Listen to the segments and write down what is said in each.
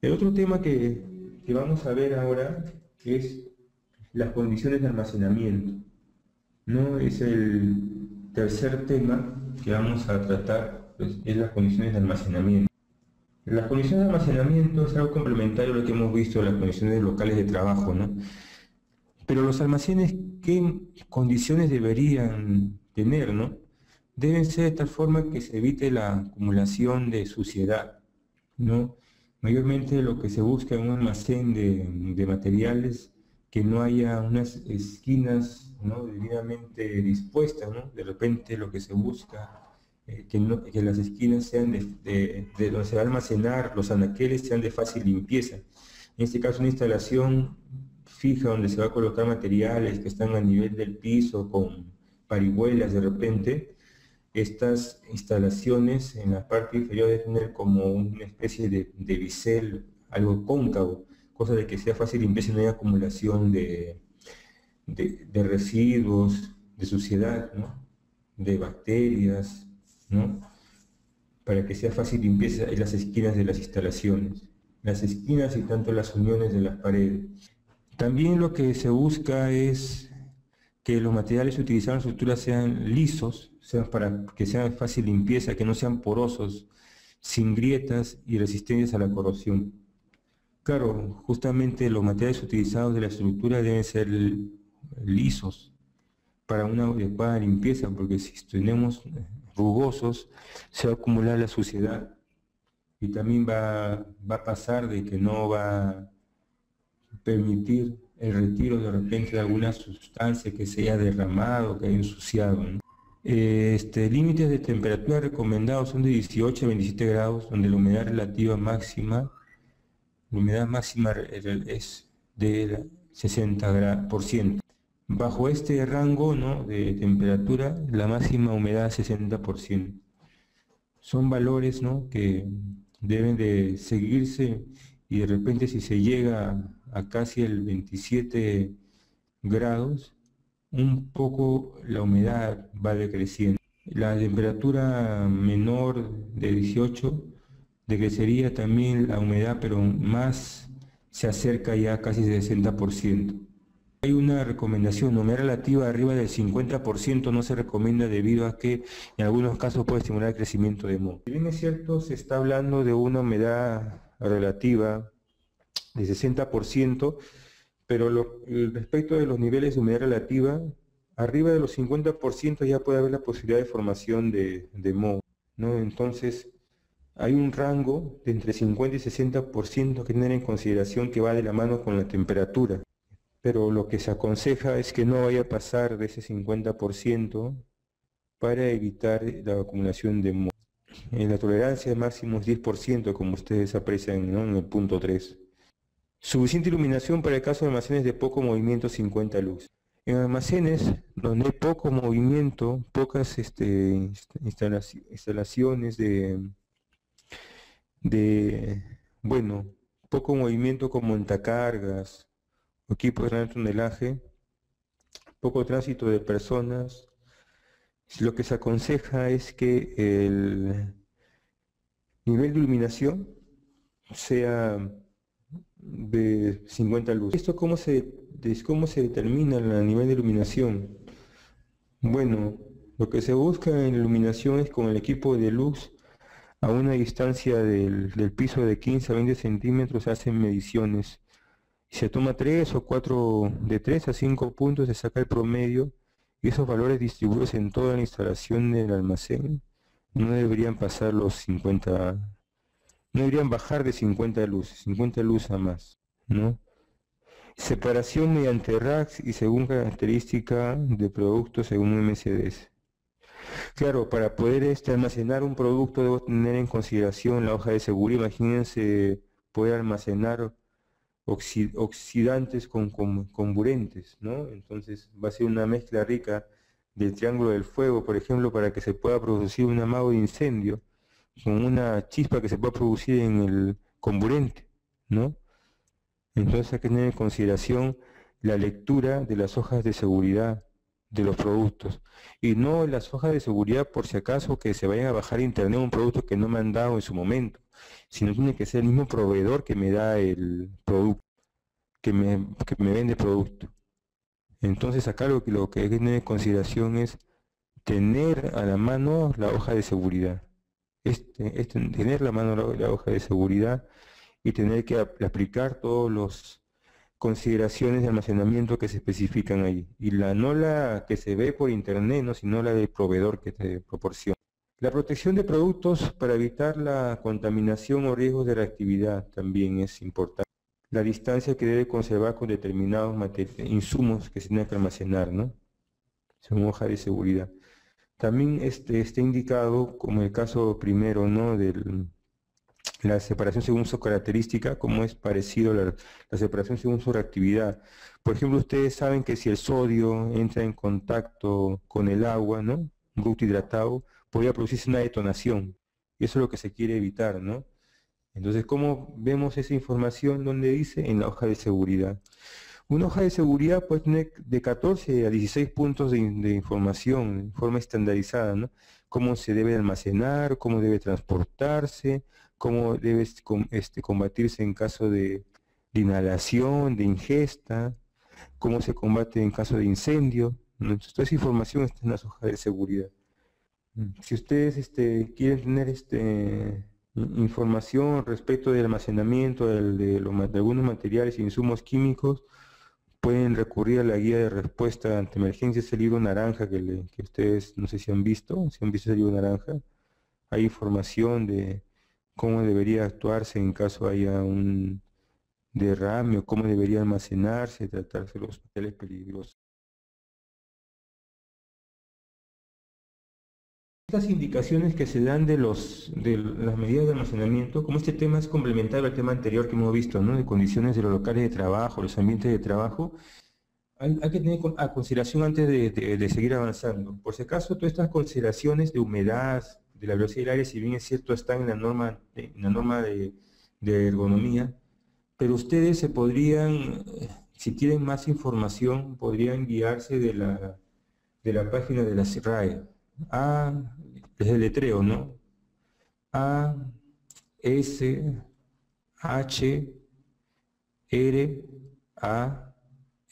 El otro tema que vamos a ver ahora es las condiciones de almacenamiento, ¿no? Es el tercer tema que vamos a tratar, pues, es las condiciones de almacenamiento. Las condiciones de almacenamiento es algo complementario a lo que hemos visto en las condiciones locales de trabajo, ¿no? Pero los almacenes, ¿qué condiciones deberían tener, no? Deben ser de tal forma que se evite la acumulación de suciedad, ¿no? Mayormente lo que se busca en un almacén de materiales, que no haya unas esquinas, ¿no?, debidamente dispuestas, ¿no? De repente lo que se busca, que las esquinas sean de donde se va a almacenar, los anaqueles sean de fácil limpieza. En este caso, una instalación fija donde se va a colocar materiales que están a nivel del piso con parihuelas de repente. Estas instalaciones en la parte inferior deben tener como una especie de bisel, algo cóncavo, cosa de que sea fácil limpieza y no haya acumulación de residuos, de suciedad, ¿no?, de bacterias, ¿no?, para que sea fácil limpieza en las esquinas de las instalaciones, las esquinas y tanto las uniones de las paredes. También lo que se busca es que los materiales utilizados en la estructura sean lisos, sean para que sean de fácil limpieza, que no sean porosos, sin grietas y resistentes a la corrosión. Claro, justamente los materiales utilizados de la estructura deben ser lisos para una adecuada limpieza, porque si tenemos rugosos se va a acumular la suciedad y también va a pasar de que no va a permitir el retiro de repente de alguna sustancia que se haya derramado, que haya ensuciado, ¿no? Límites de temperatura recomendados son de 18 a 27 grados, donde la humedad relativa máxima, la humedad máxima es de 60%. Bajo este rango, ¿no?, de temperatura, la máxima humedad es 60%. Son valores, ¿no?, que deben de seguirse, y de repente si se llega a casi el 27 grados, un poco la humedad va decreciendo. La temperatura menor de 18 decrecería también la humedad, pero más se acerca ya casi al 60%. Hay una recomendación: humedad relativa arriba del 50% no se recomienda, debido a que en algunos casos puede estimular el crecimiento de moho. Si bien es cierto, se está hablando de una humedad relativa de 60%, pero respecto de los niveles de humedad relativa, arriba de los 50% ya puede haber la posibilidad de formación de moho, ¿no? Entonces, hay un rango de entre 50 y 60% que tener en consideración, que va de la mano con la temperatura. Pero lo que se aconseja es que no vaya a pasar de ese 50% para evitar la acumulación de moho. La tolerancia de máximo es 10%, como ustedes aprecian, ¿no?, en el punto 3. Suficiente iluminación para el caso de almacenes de poco movimiento, 50 luz. En almacenes donde hay poco movimiento, pocas instalaciones bueno, poco movimiento como montacargas, equipos de gran tonelaje, poco tránsito de personas, lo que se aconseja es que el nivel de iluminación sea de 50 luz. ¿Esto cómo se determina el nivel de iluminación? Bueno, lo que se busca en iluminación es, con el equipo de luz, a una distancia del piso de 15 a 20 centímetros, se hacen mediciones. Se toma 3 o 4, de 3 a 5 puntos, se saca el promedio, y esos valores distribuidos en toda la instalación del almacén no deberían pasar los 50, no deberían bajar de 50 luz a más, ¿no? Separación mediante racks y según característica de producto según MCDs. Claro, para poder almacenar un producto debo tener en consideración la hoja de seguridad. Imagínense poder almacenar oxidantes con comburentes, ¿no? Entonces va a ser una mezcla rica del triángulo del fuego, por ejemplo, para que se pueda producir un amago de incendio, con una chispa que se pueda producir en el comburente, ¿no? Entonces hay que tener en consideración la lectura de las hojas de seguridad, de los productos, y no las hojas de seguridad por si acaso que se vayan a bajar a internet un producto que no me han dado en su momento, sino tiene que ser el mismo proveedor que me da el producto, que me vende el producto. Entonces acá lo que hay que tener en consideración es tener a la mano la hoja de seguridad. Tener a la mano la hoja de seguridad y tener que aplicar todos los consideraciones de almacenamiento que se especifican ahí. Y no la que se ve por internet, ¿no? Sino la del proveedor que te proporciona. La protección de productos para evitar la contaminación o riesgos de reactividad también es importante. La distancia que debe conservar con determinados insumos que se tienen que almacenar, ¿no? Son hoja de seguridad. También está indicado, como el caso primero, ¿no? La separación según su característica, como es parecido a la separación según su reactividad. Por ejemplo, ustedes saben que si el sodio entra en contacto con el agua, ¿no? Un producto hidratado, podría producirse una detonación. Y eso es lo que se quiere evitar, ¿no? Entonces, ¿cómo vemos esa información? ¿Dónde dice? En la hoja de seguridad. Una hoja de seguridad puede tener de 14 a 16 puntos de información en forma estandarizada, ¿no? Cómo se debe almacenar, cómo debe transportarse, cómo debe combatirse en caso de inhalación, de ingesta, cómo se combate en caso de incendio, ¿no? Entonces, toda esa información está en las hojas de seguridad. Si ustedes quieren tener información respecto del almacenamiento de algunos materiales e insumos químicos, pueden recurrir a la guía de respuesta ante emergencias, ese libro naranja que ustedes no sé si han visto, ese libro naranja. Hay información de cómo debería actuarse en caso haya un derrame o cómo debería almacenarse, tratarse los materiales peligrosos. Estas indicaciones que se dan de las medidas de almacenamiento, como este tema es complementario al tema anterior que hemos visto, ¿no? De condiciones de los locales de trabajo, los ambientes de trabajo, hay que tener a consideración antes de seguir avanzando. Por si acaso, todas estas consideraciones de humedad, de la velocidad del aire, si bien es cierto, están en la norma de ergonomía, pero ustedes se podrían, si quieren más información, podrían guiarse de la página de la RAE. Es el letreo, ¿no? A, S, H, R, A,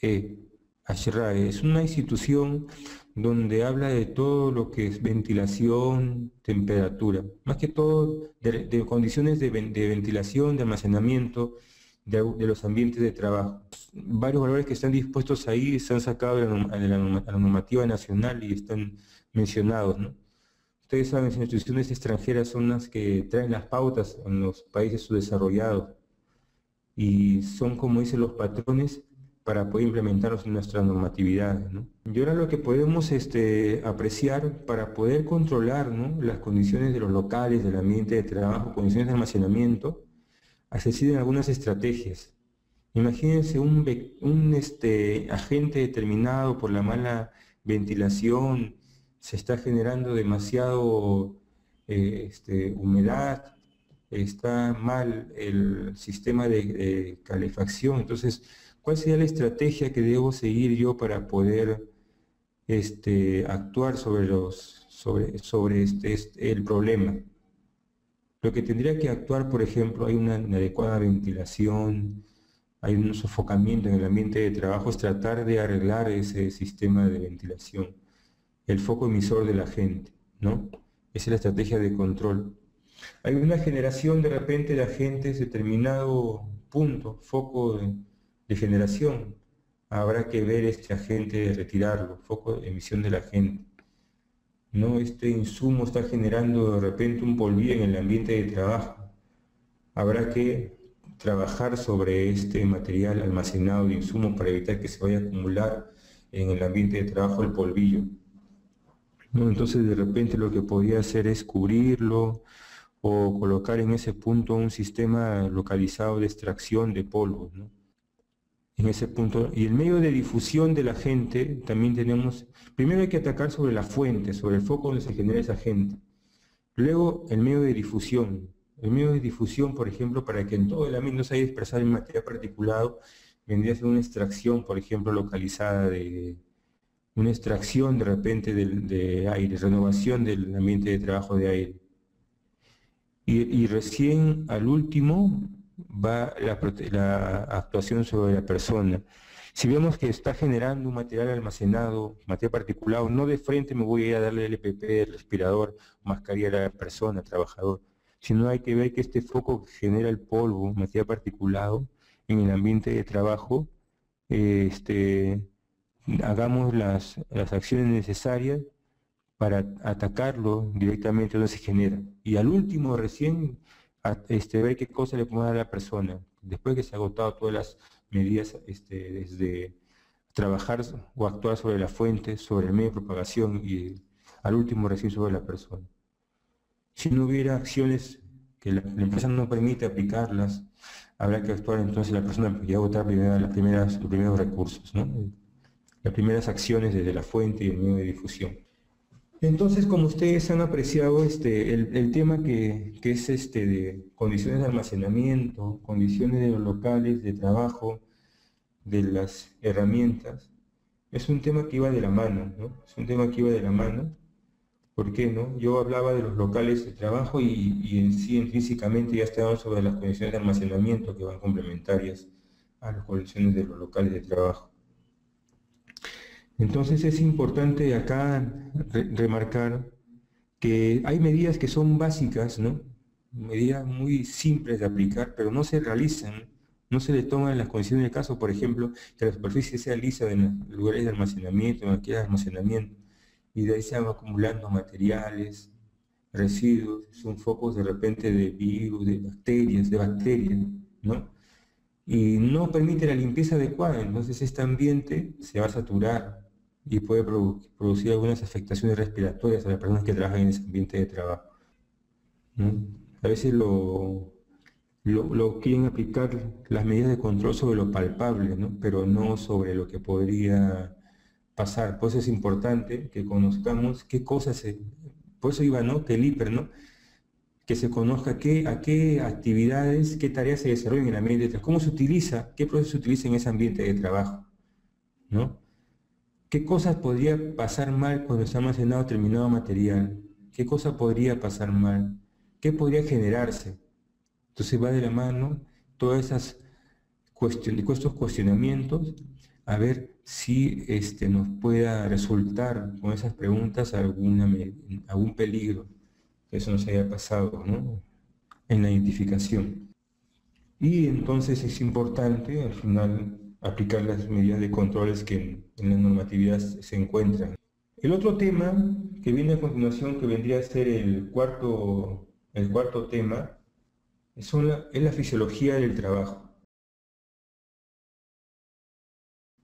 E. ASHRAE es una institución donde habla de todo lo que es ventilación, temperatura, más que todo de condiciones de ventilación, de almacenamiento, de los ambientes de trabajo. Varios valores que están dispuestos ahí se han sacado de la normativa nacional y están mencionados, ¿no? Ustedes saben, las instituciones extranjeras son las que traen las pautas en los países subdesarrollados y son, como dicen, los patrones para poder implementarlos en nuestras normatividades, ¿no? Y ahora lo que podemos apreciar para poder controlar, ¿no?, las condiciones de los locales, del ambiente de trabajo, condiciones de almacenamiento, se deciden algunas estrategias. Imagínense un agente determinado por la mala ventilación, se está generando demasiado humedad, está mal el sistema de calefacción. Entonces, ¿cuál sería la estrategia que debo seguir yo para poder actuar sobre el problema? Lo que tendría que actuar, por ejemplo, hay una inadecuada ventilación, hay un sofocamiento en el ambiente de trabajo, es tratar de arreglar ese sistema de ventilación, el foco emisor de la gente, ¿no? Esa es la estrategia de control. Hay una generación de repente de agentes de determinado punto, foco de generación. Habrá que ver este agente, retirarlo, foco de emisión del agente. No, este insumo está generando de repente un polvillo en el ambiente de trabajo. Habrá que trabajar sobre este material almacenado de insumo para evitar que se vaya a acumular en el ambiente de trabajo el polvillo, ¿no? Entonces de repente lo que podría hacer es cubrirlo o colocar en ese punto un sistema localizado de extracción de polvos, ¿no? En ese punto, y el medio de difusión de la gente, también tenemos, primero hay que atacar sobre la fuente, sobre el foco donde se genera esa gente. Luego, el medio de difusión. El medio de difusión, por ejemplo, para que en todo el ambiente no se haya dispersado el material particulado, vendría a ser una extracción, por ejemplo, localizada una extracción de repente de aire, renovación del ambiente de trabajo de aire. Y recién al último va la actuación sobre la persona. Si vemos que está generando un material almacenado, material particulado, no de frente me voy a ir a darle el EPP, el respirador, mascarilla a la persona, trabajador, sino hay que ver que este foco que genera el polvo, material particulado, en el ambiente de trabajo, hagamos las acciones necesarias para atacarlo directamente donde se genera. Y al último recién ver qué cosa le podemos dar a la persona, después que se ha agotado todas las medidas desde trabajar o actuar sobre la fuente, sobre el medio de propagación y al último recién sobre la persona. Si no hubiera acciones que la empresa no permite aplicarlas, habrá que actuar entonces la persona que ya agotar los primeros recursos, ¿no? Las primeras acciones desde la fuente y el medio de difusión. Entonces, como ustedes han apreciado, el tema que es de condiciones de almacenamiento, condiciones de los locales de trabajo, de las herramientas, es un tema que iba de la mano, ¿no? Es un tema que iba de la mano. ¿Por qué no? Yo hablaba de los locales de trabajo y en sí, intrínsecamente, ya estaban sobre las condiciones de almacenamiento que van complementarias a las condiciones de los locales de trabajo. Entonces es importante acá remarcar que hay medidas que son básicas, ¿no? Medidas muy simples de aplicar, pero no se realizan, no se le toman las condiciones del caso, por ejemplo, que la superficie sea lisa en los lugares de almacenamiento, en las máquinas de almacenamiento, y de ahí se van acumulando materiales, residuos, son focos de repente de virus, de bacterias, ¿no? Y no permite la limpieza adecuada, entonces este ambiente se va a saturar y puede producir algunas afectaciones respiratorias a las personas que trabajan en ese ambiente de trabajo, ¿no? A veces lo quieren aplicar las medidas de control sobre lo palpable, ¿no? Pero no sobre lo que podría pasar. Por eso es importante que conozcamos qué cosas, por eso iba, ¿no? Que el hiper, ¿no? Que se conozca a qué actividades, qué tareas se desarrollan en el ambiente de trabajo, cómo se utiliza, qué proceso se utiliza en ese ambiente de trabajo, ¿no? ¿Qué cosas podría pasar mal cuando está almacenado determinado material? ¿Qué cosa podría pasar mal? ¿Qué podría generarse? Entonces va de la mano todas esas estos cuestionamientos, a ver si nos pueda resultar con esas preguntas algún peligro que eso nos haya pasado, ¿no? En la identificación. Y entonces es importante al final aplicar las medidas de controles que en la normatividad se encuentran. El otro tema que viene a continuación, que vendría a ser el cuarto tema, es la fisiología del trabajo.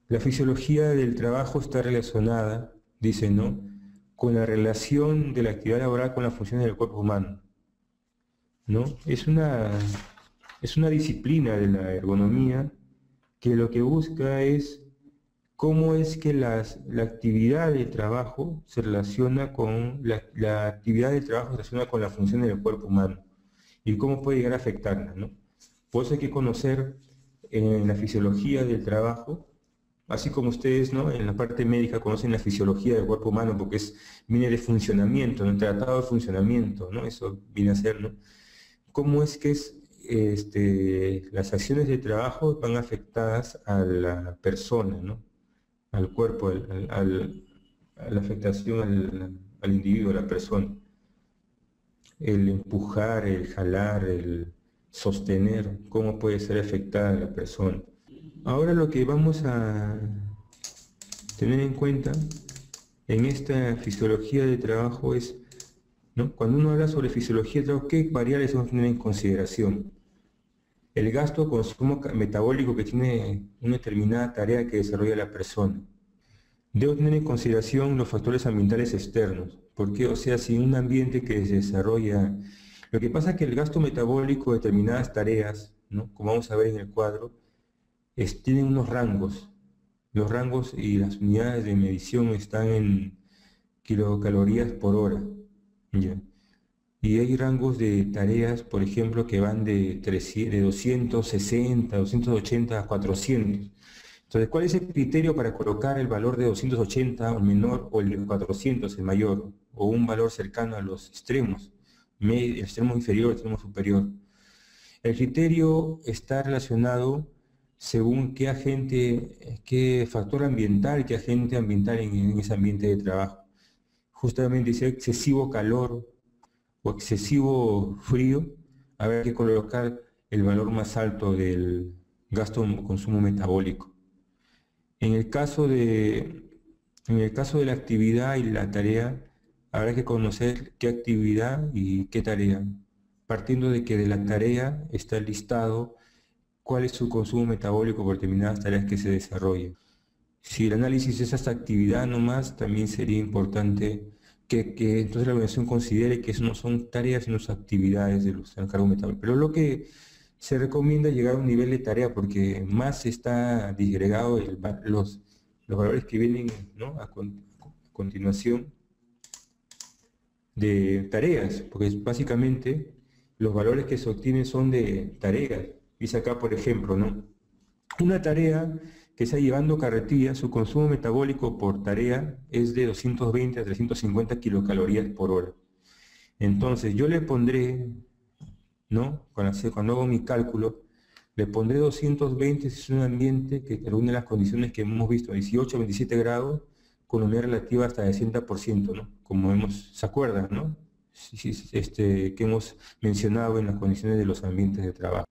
La fisiología del trabajo está relacionada, dice, ¿no?, con la relación de la actividad laboral con las funciones del cuerpo humano, ¿no? Es una disciplina de la ergonomía que lo que busca es cómo es que la actividad del trabajo se relaciona con la actividad del trabajo se relaciona con las funciones del cuerpo humano y cómo puede llegar a afectarla, ¿no? Por eso hay que conocer en la fisiología del trabajo, así como ustedes, ¿no?, en la parte médica conocen la fisiología del cuerpo humano porque viene de funcionamiento, ¿no?, el tratado de funcionamiento, ¿no? Eso viene a ser, ¿no? Cómo es que las acciones de trabajo van afectadas a la persona, ¿no?, al cuerpo, a la afectación al individuo, a la persona. El empujar, el jalar, el sostener, cómo puede ser afectada la persona. Ahora lo que vamos a tener en cuenta en esta fisiología de trabajo es, ¿no?, cuando uno habla sobre fisiología de trabajo, ¿qué variables vamos a tener en consideración? El gasto o consumo metabólico que tiene una determinada tarea que desarrolla la persona. Debo tener en consideración los factores ambientales externos, porque, o sea, si un ambiente que se desarrolla... Lo que pasa es que el gasto metabólico de determinadas tareas, ¿no?, como vamos a ver en el cuadro, tienen unos rangos. Los rangos y las unidades de medición están en kilocalorías por hora, ¿ya? Y hay rangos de tareas, por ejemplo, que van de 260, 280 a 400. Entonces, ¿cuál es el criterio para colocar el valor de 280 el menor o el de 400 el mayor? O un valor cercano a los extremos, el extremo inferior, el extremo superior. El criterio está relacionado según qué agente, qué factor ambiental, qué agente ambiental en ese ambiente de trabajo. Justamente si hay excesivo calor o excesivo frío, habrá que colocar el valor más alto del gasto consumo metabólico. En el caso de la actividad y la tarea, habrá que conocer qué actividad y qué tarea, partiendo de que de la tarea está listado cuál es su consumo metabólico por determinadas tareas que se desarrollen. Si el análisis es esta actividad nomás, también sería importante que entonces la organización considere que eso no son tareas, sino son actividades de los cargos metabólicos. Pero lo que se recomienda es llegar a un nivel de tarea, porque más está disgregado los valores que vienen, ¿no?, a continuación de tareas, porque básicamente los valores que se obtienen son de tareas. Dice acá, por ejemplo, ¿no?, una tarea que está llevando carretilla, su consumo metabólico por tarea es de 220 a 350 kilocalorías por hora. Entonces yo le pondré, ¿no?, cuando hago mi cálculo, le pondré 220 si es un ambiente que reúne las condiciones que hemos visto, 18 a 27 grados, con humedad relativa hasta el 60%, ¿no?, como ¿se acuerdan, no?, que hemos mencionado en las condiciones de los ambientes de trabajo.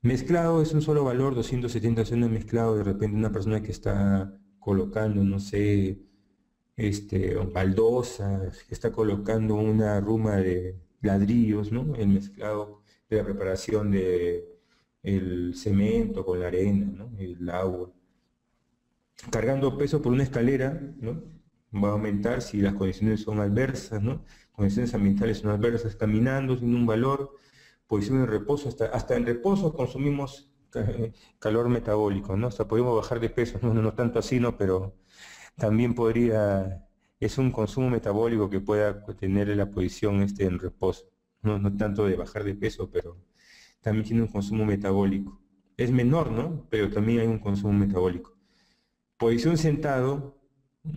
Mezclado es un solo valor, 270 es un mezclado, de repente una persona que está colocando, no sé, baldosas, que está colocando una ruma de ladrillos, ¿no?, el mezclado de la preparación de el cemento con la arena, ¿no?, el agua. Cargando peso por una escalera, ¿no?, va a aumentar si las condiciones son adversas, ¿no?, condiciones ambientales son adversas. Caminando sin un valor, posición en reposo, hasta en reposo consumimos calor metabólico, ¿no? Hasta podemos bajar de peso, no tanto así, ¿no?, pero también es un consumo metabólico que pueda tener la posición en reposo, no tanto de bajar de peso, pero también tiene un consumo metabólico. Es menor, ¿no?, pero también hay un consumo metabólico. Posición sentado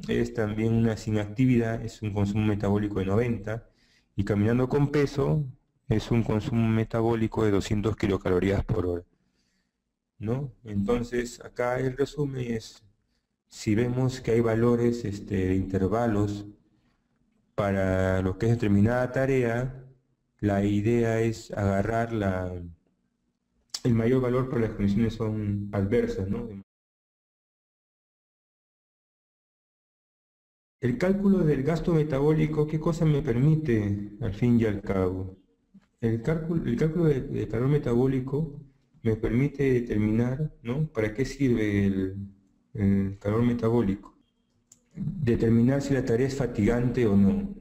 es también una sin actividad, es un consumo metabólico de 90, y caminando con peso es un consumo metabólico de 200 kilocalorías por hora, ¿no? Entonces acá el resumen es, si vemos que hay valores de intervalos para lo que es determinada tarea, la idea es agarrar el mayor valor, pero las condiciones son adversas, ¿no? El cálculo del gasto metabólico, ¿qué cosa me permite al fin y al cabo? El cálculo de calor metabólico me permite determinar, ¿no?, para qué sirve el calor metabólico. Determinar si la tarea es fatigante o no,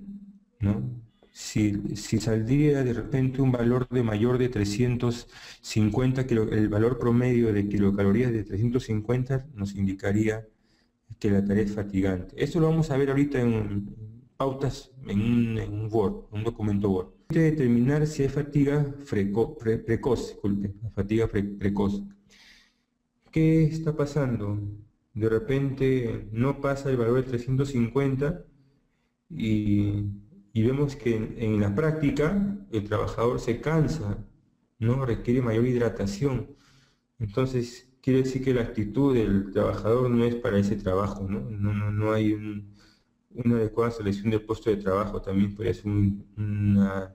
¿no? Si saldría de repente un valor de mayor de 350, el valor promedio de kilocalorías de 350 nos indicaría que la tarea es fatigante. Esto lo vamos a ver ahorita en pautas en un Word, un documento Word. Determinar si hay fatiga precoz, disculpe, fatiga precoz. ¿Qué está pasando? De repente no pasa el valor de 350 y vemos que en la práctica el trabajador se cansa, ¿no?, requiere mayor hidratación. Entonces quiere decir que la actitud del trabajador no es para ese trabajo, ¿no? No hay una adecuada selección del puesto de trabajo. También puede ser una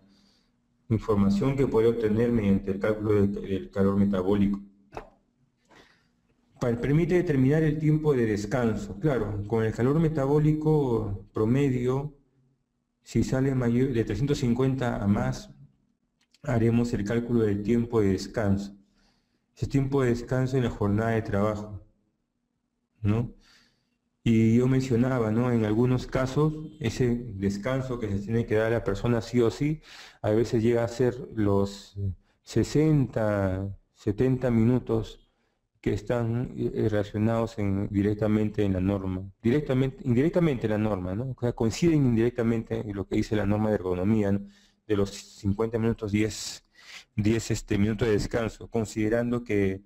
información que puede obtener mediante el cálculo del calor metabólico. Permite determinar el tiempo de descanso. Claro, con el calor metabólico promedio, si sale mayor de 350 a más, haremos el cálculo del tiempo de descanso. Ese tiempo de descanso en la jornada de trabajo, ¿no? Y yo mencionaba, ¿no?, en algunos casos, ese descanso que se tiene que dar a la persona sí o sí, a veces llega a ser los 60, 70 minutos que están relacionados directamente en la norma, indirectamente en la norma, ¿no? O sea, coinciden indirectamente en lo que dice la norma de ergonomía, ¿no?, de los 50 minutos, 10 minutos de descanso, considerando que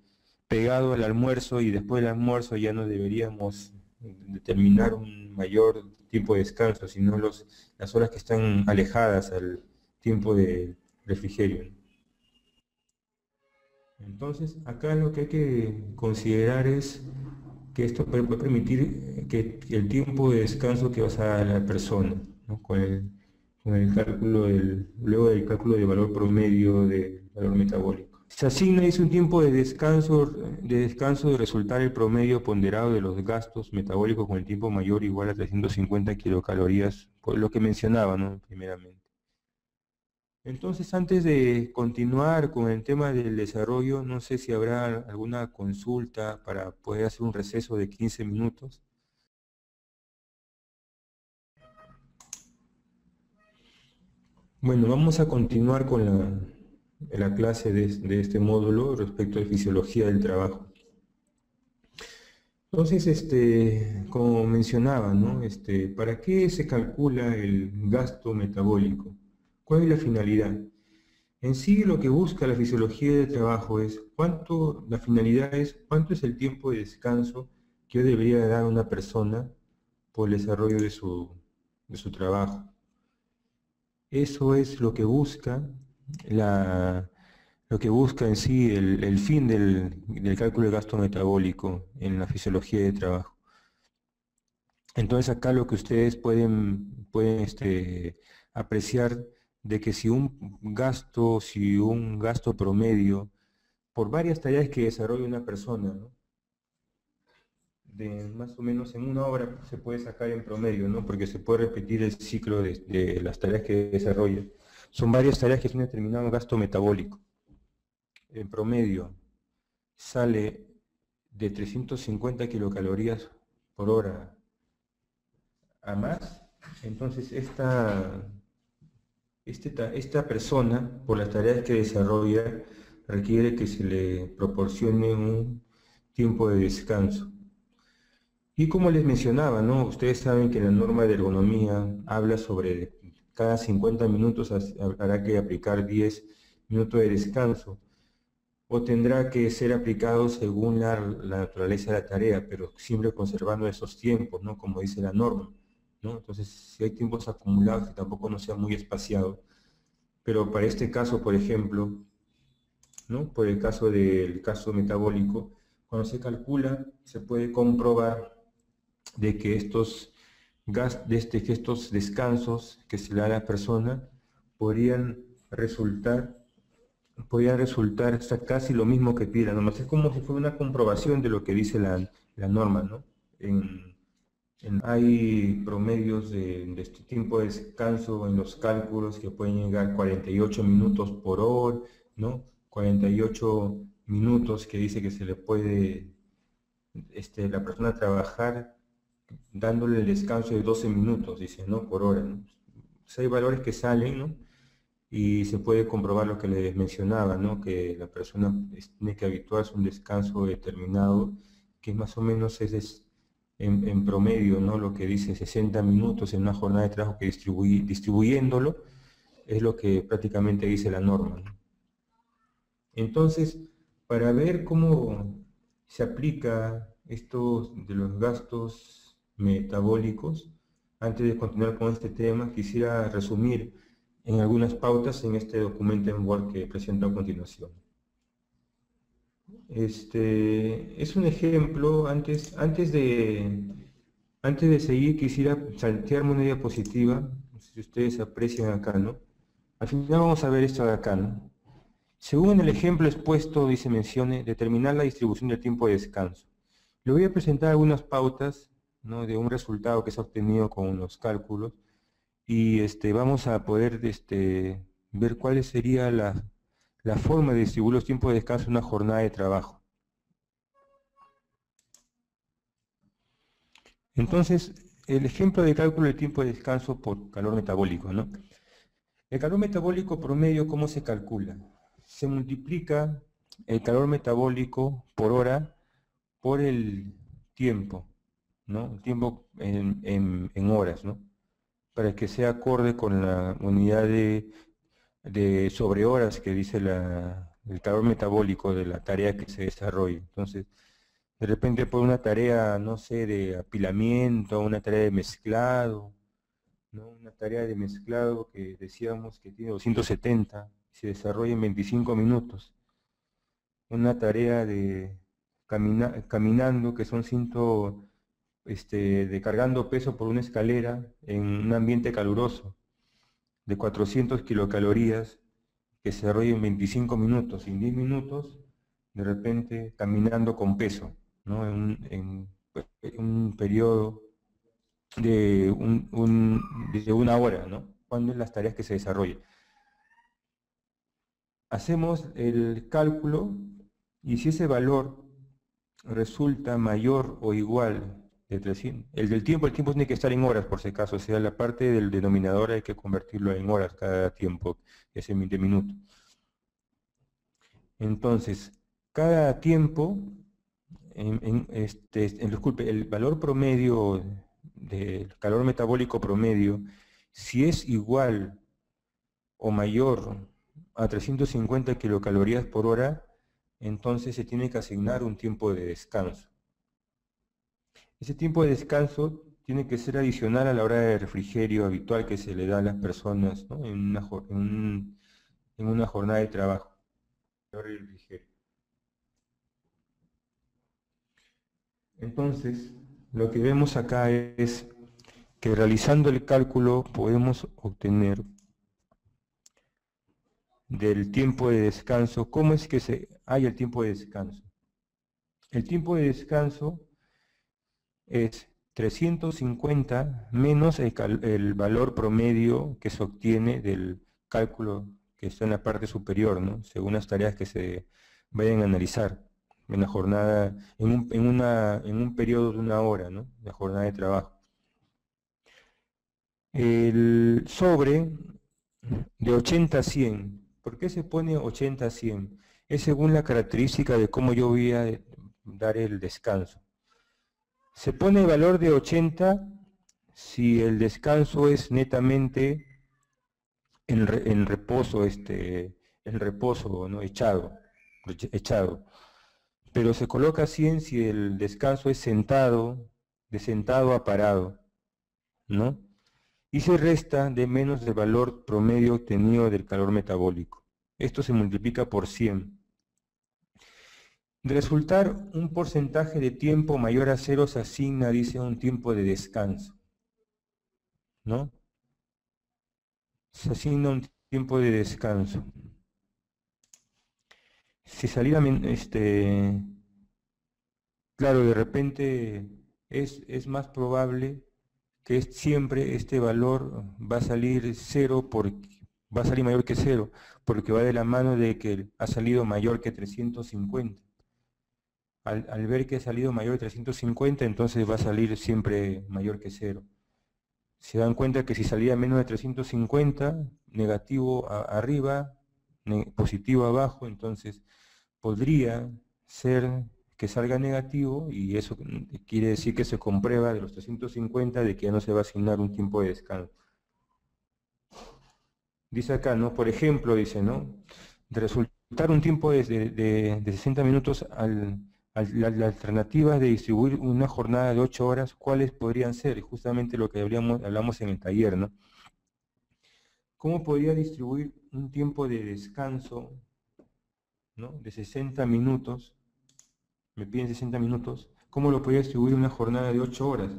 pegado al almuerzo y después del almuerzo ya no deberíamos determinar un mayor tiempo de descanso, sino las horas que están alejadas al tiempo de refrigerio. Entonces, acá lo que hay que considerar es que esto puede permitir que el tiempo de descanso que vas a dar a la persona, ¿no? Con el cálculo luego del cálculo de valor promedio del valor metabólico. Se asigna, dice, un tiempo de descanso de resultar el promedio ponderado de los gastos metabólicos con el tiempo mayor o igual a 350 kilocalorías, por lo que mencionaba, ¿no? Primeramente. Entonces, antes de continuar con el tema del desarrollo, no sé si habrá alguna consulta para poder hacer un receso de 15 minutos. Bueno, vamos a continuar con la clase de este módulo respecto a fisiología del trabajo. Entonces, como mencionaba, ¿no? ¿Para qué se calcula el gasto metabólico? ¿Cuál es la finalidad? En sí, lo que busca la fisiología del trabajo es la finalidad es cuánto es el tiempo de descanso que debería dar una persona por el desarrollo de su trabajo. Eso es lo que busca lo que busca en sí el fin del cálculo de gasto metabólico en la fisiología de trabajo. Entonces acá lo que ustedes pueden apreciar de que si un gasto promedio por varias tareas que desarrolla una persona, ¿no? De más o menos en una hora se puede sacar en promedio, ¿no? Porque se puede repetir el ciclo de las tareas que desarrolla. Son varias tareas que tienen determinado gasto metabólico. En promedio sale de 350 kilocalorías por hora a más. Entonces esta persona, por las tareas que desarrolla, requiere que se le proporcione un tiempo de descanso. Y como les mencionaba, ¿no? Ustedes saben que la norma de ergonomía habla sobre cada 50 minutos habrá que aplicar 10 minutos de descanso, o tendrá que ser aplicado según la naturaleza de la tarea, pero siempre conservando esos tiempos, ¿no? Como dice la norma, ¿no? Entonces, si hay tiempos acumulados, que tampoco no sea muy espaciado, pero para este caso, por ejemplo, ¿no? Por el caso del caso metabólico, cuando se calcula, se puede comprobar de que que estos descansos que se le da a la persona podrían resultar casi lo mismo que pide la norma. Es como si fuera una comprobación de lo que dice la norma, ¿no? Hay promedios de este tiempo de descanso en los cálculos que pueden llegar a 48 minutos por hora, ¿no? 48 minutos que dice que se le puede la persona trabajar dándole el descanso de 12 minutos, dice, ¿no? Por hora, ¿no? Pues hay valores que salen, ¿no? Y se puede comprobar lo que les mencionaba, ¿no? Que la persona tiene que habituarse a un descanso determinado, que más o menos es en promedio, ¿no? Lo que dice 60 minutos en una jornada de trabajo que distribuyéndolo, es lo que prácticamente dice la norma, ¿no? Entonces, para ver cómo se aplica esto de los gastos metabólicos, antes de continuar con este tema, quisiera resumir en algunas pautas en este documento en Word que presento a continuación. Es un ejemplo, antes de seguir quisiera saltearme una diapositiva, no sé si ustedes aprecian acá, ¿no? Al final vamos a ver esto de acá, ¿no? Según el ejemplo expuesto, dice mencione, determinar la distribución del tiempo de descanso. Le voy a presentar algunas pautas, ¿no? De un resultado que se ha obtenido con los cálculos y vamos a poder ver cuál sería la forma de distribuir los tiempos de descanso en una jornada de trabajo. Entonces, el ejemplo de cálculo del tiempo de descanso por calor metabólico, ¿no? El calor metabólico promedio, ¿cómo se calcula? Se multiplica el calor metabólico por hora por el tiempo, ¿no? El tiempo en horas, ¿no? Para que sea acorde con la unidad de sobrehoras que dice la el calor metabólico de la tarea que se desarrolle. Entonces, de repente por una tarea, no sé, de apilamiento, una tarea de mezclado, ¿no? Una tarea de mezclado que decíamos que tiene 270, se desarrolla en 25 minutos. Una tarea de caminando, que son de cargando peso por una escalera en un ambiente caluroso, de 400 kilocalorías, que se desarrolla en 25 minutos, en 10 minutos, de repente caminando con peso, ¿no? En un periodo de una hora, ¿no? Cuando es las tareas que se desarrollan. Hacemos el cálculo y si ese valor resulta mayor o igual de 300, el tiempo tiene que estar en horas por si acaso, o sea, la parte del denominador hay que convertirlo en horas cada tiempo, que es en 20 minutos. Entonces, cada tiempo, disculpe, el valor promedio del calor metabólico promedio, si es igual o mayor a 350 kilocalorías por hora, entonces se tiene que asignar un tiempo de descanso. Ese tiempo de descanso tiene que ser adicional a la hora de refrigerio habitual que se le da a las personas, ¿no? en una jornada de trabajo. Entonces, lo que vemos acá es que realizando el cálculo podemos obtener del tiempo de descanso. ¿Cómo es que hay el tiempo de descanso? El tiempo de descanso es 350 menos el valor promedio que se obtiene del cálculo que está en la parte superior, ¿no? Según las tareas que se vayan a analizar en la jornada, en un periodo de una hora, ¿no? La jornada de trabajo. El sobre de 80 a 100. ¿Por qué se pone 80 a 100? Es según la característica de cómo yo voy a dar el descanso. Se pone el valor de 80 si el descanso es netamente en reposo, ¿no? echado. Pero se coloca 100 si el descanso es sentado, de sentado a parado, ¿no? Y se resta de menos del valor promedio obtenido del calor metabólico. Esto se multiplica por 100. De resultar un porcentaje de tiempo mayor a 0 se asigna, dice, un tiempo de descanso, ¿no? Se asigna un tiempo de descanso. Si saliera, claro, de repente es más probable que siempre este valor va a salir va a salir mayor que 0, porque va de la mano de que ha salido mayor que 350. Al ver que ha salido mayor de 350, entonces va a salir siempre mayor que 0. Se dan cuenta que si salía menos de 350, negativo arriba, positivo abajo, entonces podría ser que salga negativo y eso quiere decir que se comprueba de los 350 de que ya no se va a asignar un tiempo de descanso. Dice acá, ¿no? Por ejemplo, dice, ¿no? De resultar un tiempo de 60 minutos la alternativa de distribuir una jornada de 8 horas, ¿cuáles podrían ser? Justamente lo que hablamos en el taller, ¿no? ¿Cómo podría distribuir un tiempo de descanso, ¿no? de 60 minutos? Me piden 60 minutos. ¿Cómo lo podría distribuir una jornada de 8 horas?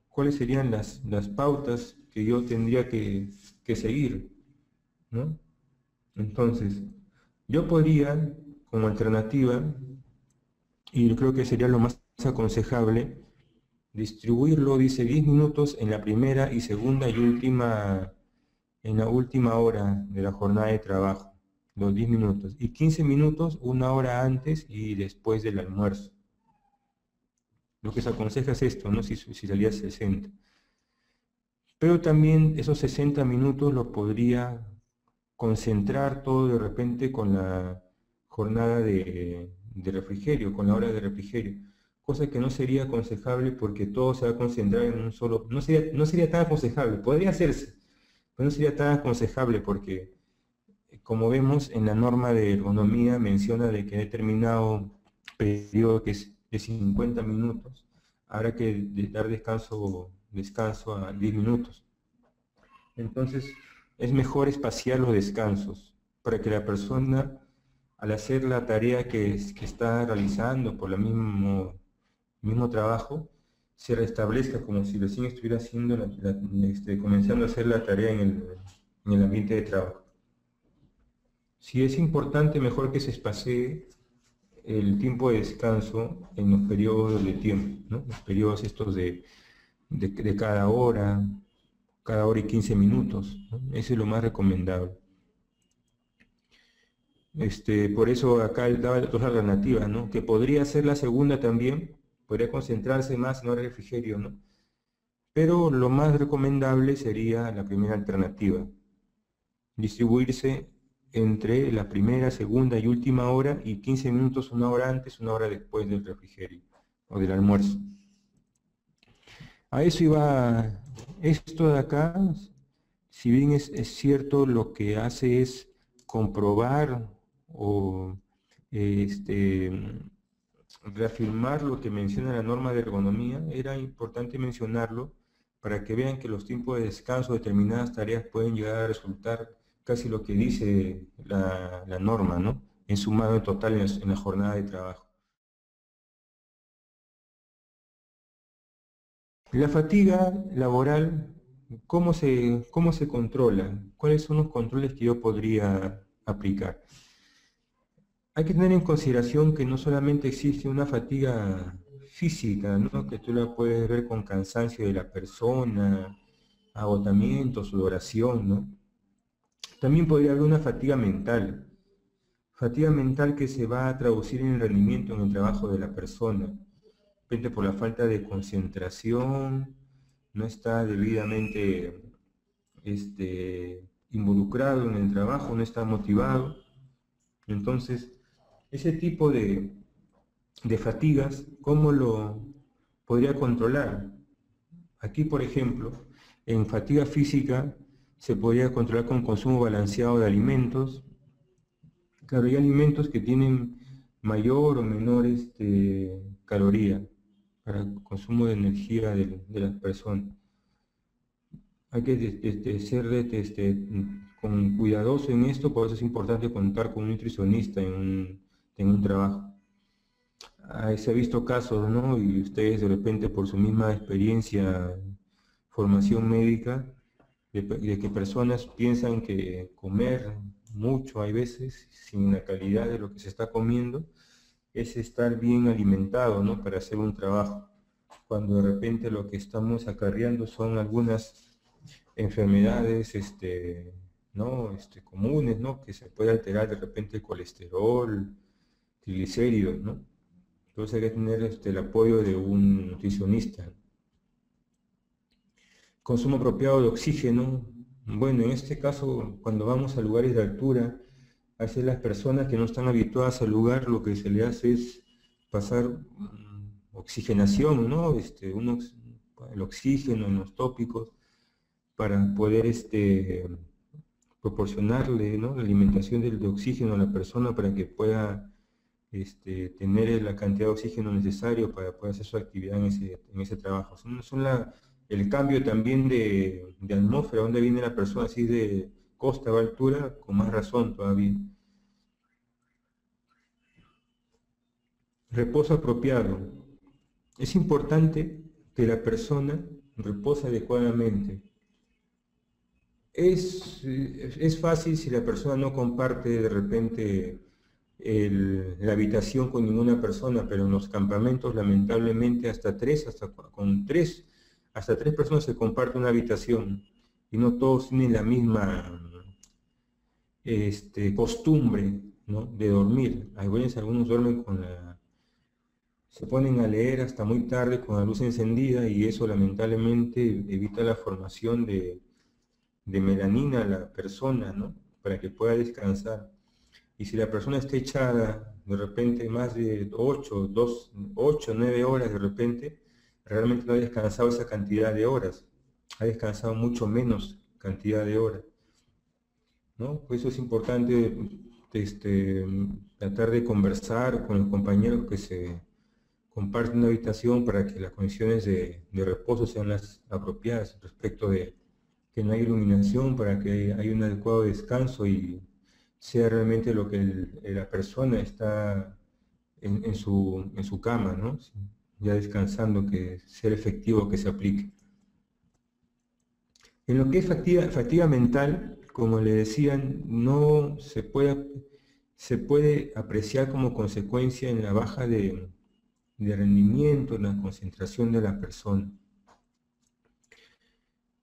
¿Cuáles serían las pautas que yo tendría que seguir, ¿no? Entonces, yo podría, como alternativa, y yo creo que sería lo más aconsejable, distribuirlo, dice, 10 minutos en la primera y segunda y última, en la última hora de la jornada de trabajo, los 10 minutos, y 15 minutos una hora antes y después del almuerzo. Lo que se aconseja es esto, ¿no? Si salía 60. Pero también esos 60 minutos lo podría concentrar todo de repente con la jornada de refrigerio, con la hora de refrigerio, cosa que no sería aconsejable porque todo se va a concentrar en un solo, no sería tan aconsejable, podría hacerse, pero no sería tan aconsejable porque como vemos en la norma de ergonomía menciona de que determinado periodo que es de 50 minutos, habrá que dar descanso a 10 minutos. Entonces, es mejor espaciar los descansos para que la persona, al hacer la tarea que está realizando por el mismo trabajo, se restablezca como si recién estuviera haciendo comenzando a hacer la tarea en el ambiente de trabajo. Si es importante, mejor que se espacee el tiempo de descanso en los periodos de tiempo, ¿no? Los periodos estos de cada hora y 15 minutos, ¿no? Eso es lo más recomendable. Por eso acá él daba dos alternativas, ¿no? Que podría ser la segunda también, podría concentrarse más en hora de refrigerio, ¿no? Pero lo más recomendable sería la primera alternativa, distribuirse entre la primera, segunda y última hora y 15 minutos, una hora antes, una hora después del refrigerio o del almuerzo. A eso iba esto de acá. Si bien es cierto, lo que hace es comprobar o reafirmar lo que menciona la norma de ergonomía, era importante mencionarlo para que vean que los tiempos de descanso de determinadas tareas pueden llegar a resultar casi lo que dice la norma, ¿no? En sumado en total en la jornada de trabajo. La fatiga laboral, ¿cómo se controla? ¿Cuáles son los controles que yo podría aplicar? Hay que tener en consideración que no solamente existe una fatiga física, ¿no? Que tú la puedes ver con cansancio de la persona, agotamiento, sudoración, ¿no? También podría haber una fatiga mental que se va a traducir en el rendimiento en el trabajo de la persona, de repente por la falta de concentración, no está debidamente involucrado en el trabajo, no está motivado. Entonces, ese tipo de fatigas, ¿cómo lo podría controlar? Aquí, por ejemplo, en fatiga física se podría controlar con consumo balanceado de alimentos. Claro, hay alimentos que tienen mayor o menor caloría para el consumo de energía de las personas. Hay que ser con cuidadoso en esto, por eso es importante contar con un nutricionista en un trabajo. Se ha visto casos, ¿no? Y ustedes de repente por su misma experiencia, formación médica, de que personas piensan que comer mucho, hay veces, sin la calidad de lo que se está comiendo, es estar bien alimentado, ¿no? Para hacer un trabajo, cuando de repente lo que estamos acarreando son algunas enfermedades, ¿no? Comunes, ¿no? Que se puede alterar de repente el colesterol, triglicéridos, ¿no? Entonces hay que tener el apoyo de un nutricionista. Consumo apropiado de oxígeno. Bueno, en este caso, cuando vamos a lugares de altura, a veces las personas que no están habituadas al lugar, lo que se le hace es pasar oxigenación, ¿no? El oxígeno en los tópicos para poder proporcionarle, ¿no? La alimentación de oxígeno a la persona para que pueda tener la cantidad de oxígeno necesario para poder hacer su actividad en ese trabajo. El cambio también de atmósfera, donde viene la persona así de costa o altura, con más razón todavía. Reposo apropiado. Es importante que la persona repose adecuadamente. Es fácil si la persona no comparte de repente la habitación con ninguna persona, pero en los campamentos lamentablemente hasta tres personas se comparte una habitación y no todos tienen la misma costumbre, ¿no? De dormir. Algunos duermen se ponen a leer hasta muy tarde con la luz encendida y eso lamentablemente evita la formación de melanina a la persona, ¿no? Para que pueda descansar. Y si la persona está echada de repente más de 8, 9 horas de repente, realmente no ha descansado esa cantidad de horas, ha descansado mucho menos cantidad de horas. ¿no? Por eso es importante tratar de conversar con los compañeros que se comparten una habitación para que las condiciones de reposo sean las apropiadas respecto de que no hay iluminación, para que haya un adecuado descanso y sea realmente lo que la persona está en su cama, ¿no? Ya descansando, que sea efectivo que se aplique. En lo que es fatiga mental, como le decían, no se puede apreciar como consecuencia en la baja de rendimiento, en la concentración de la persona.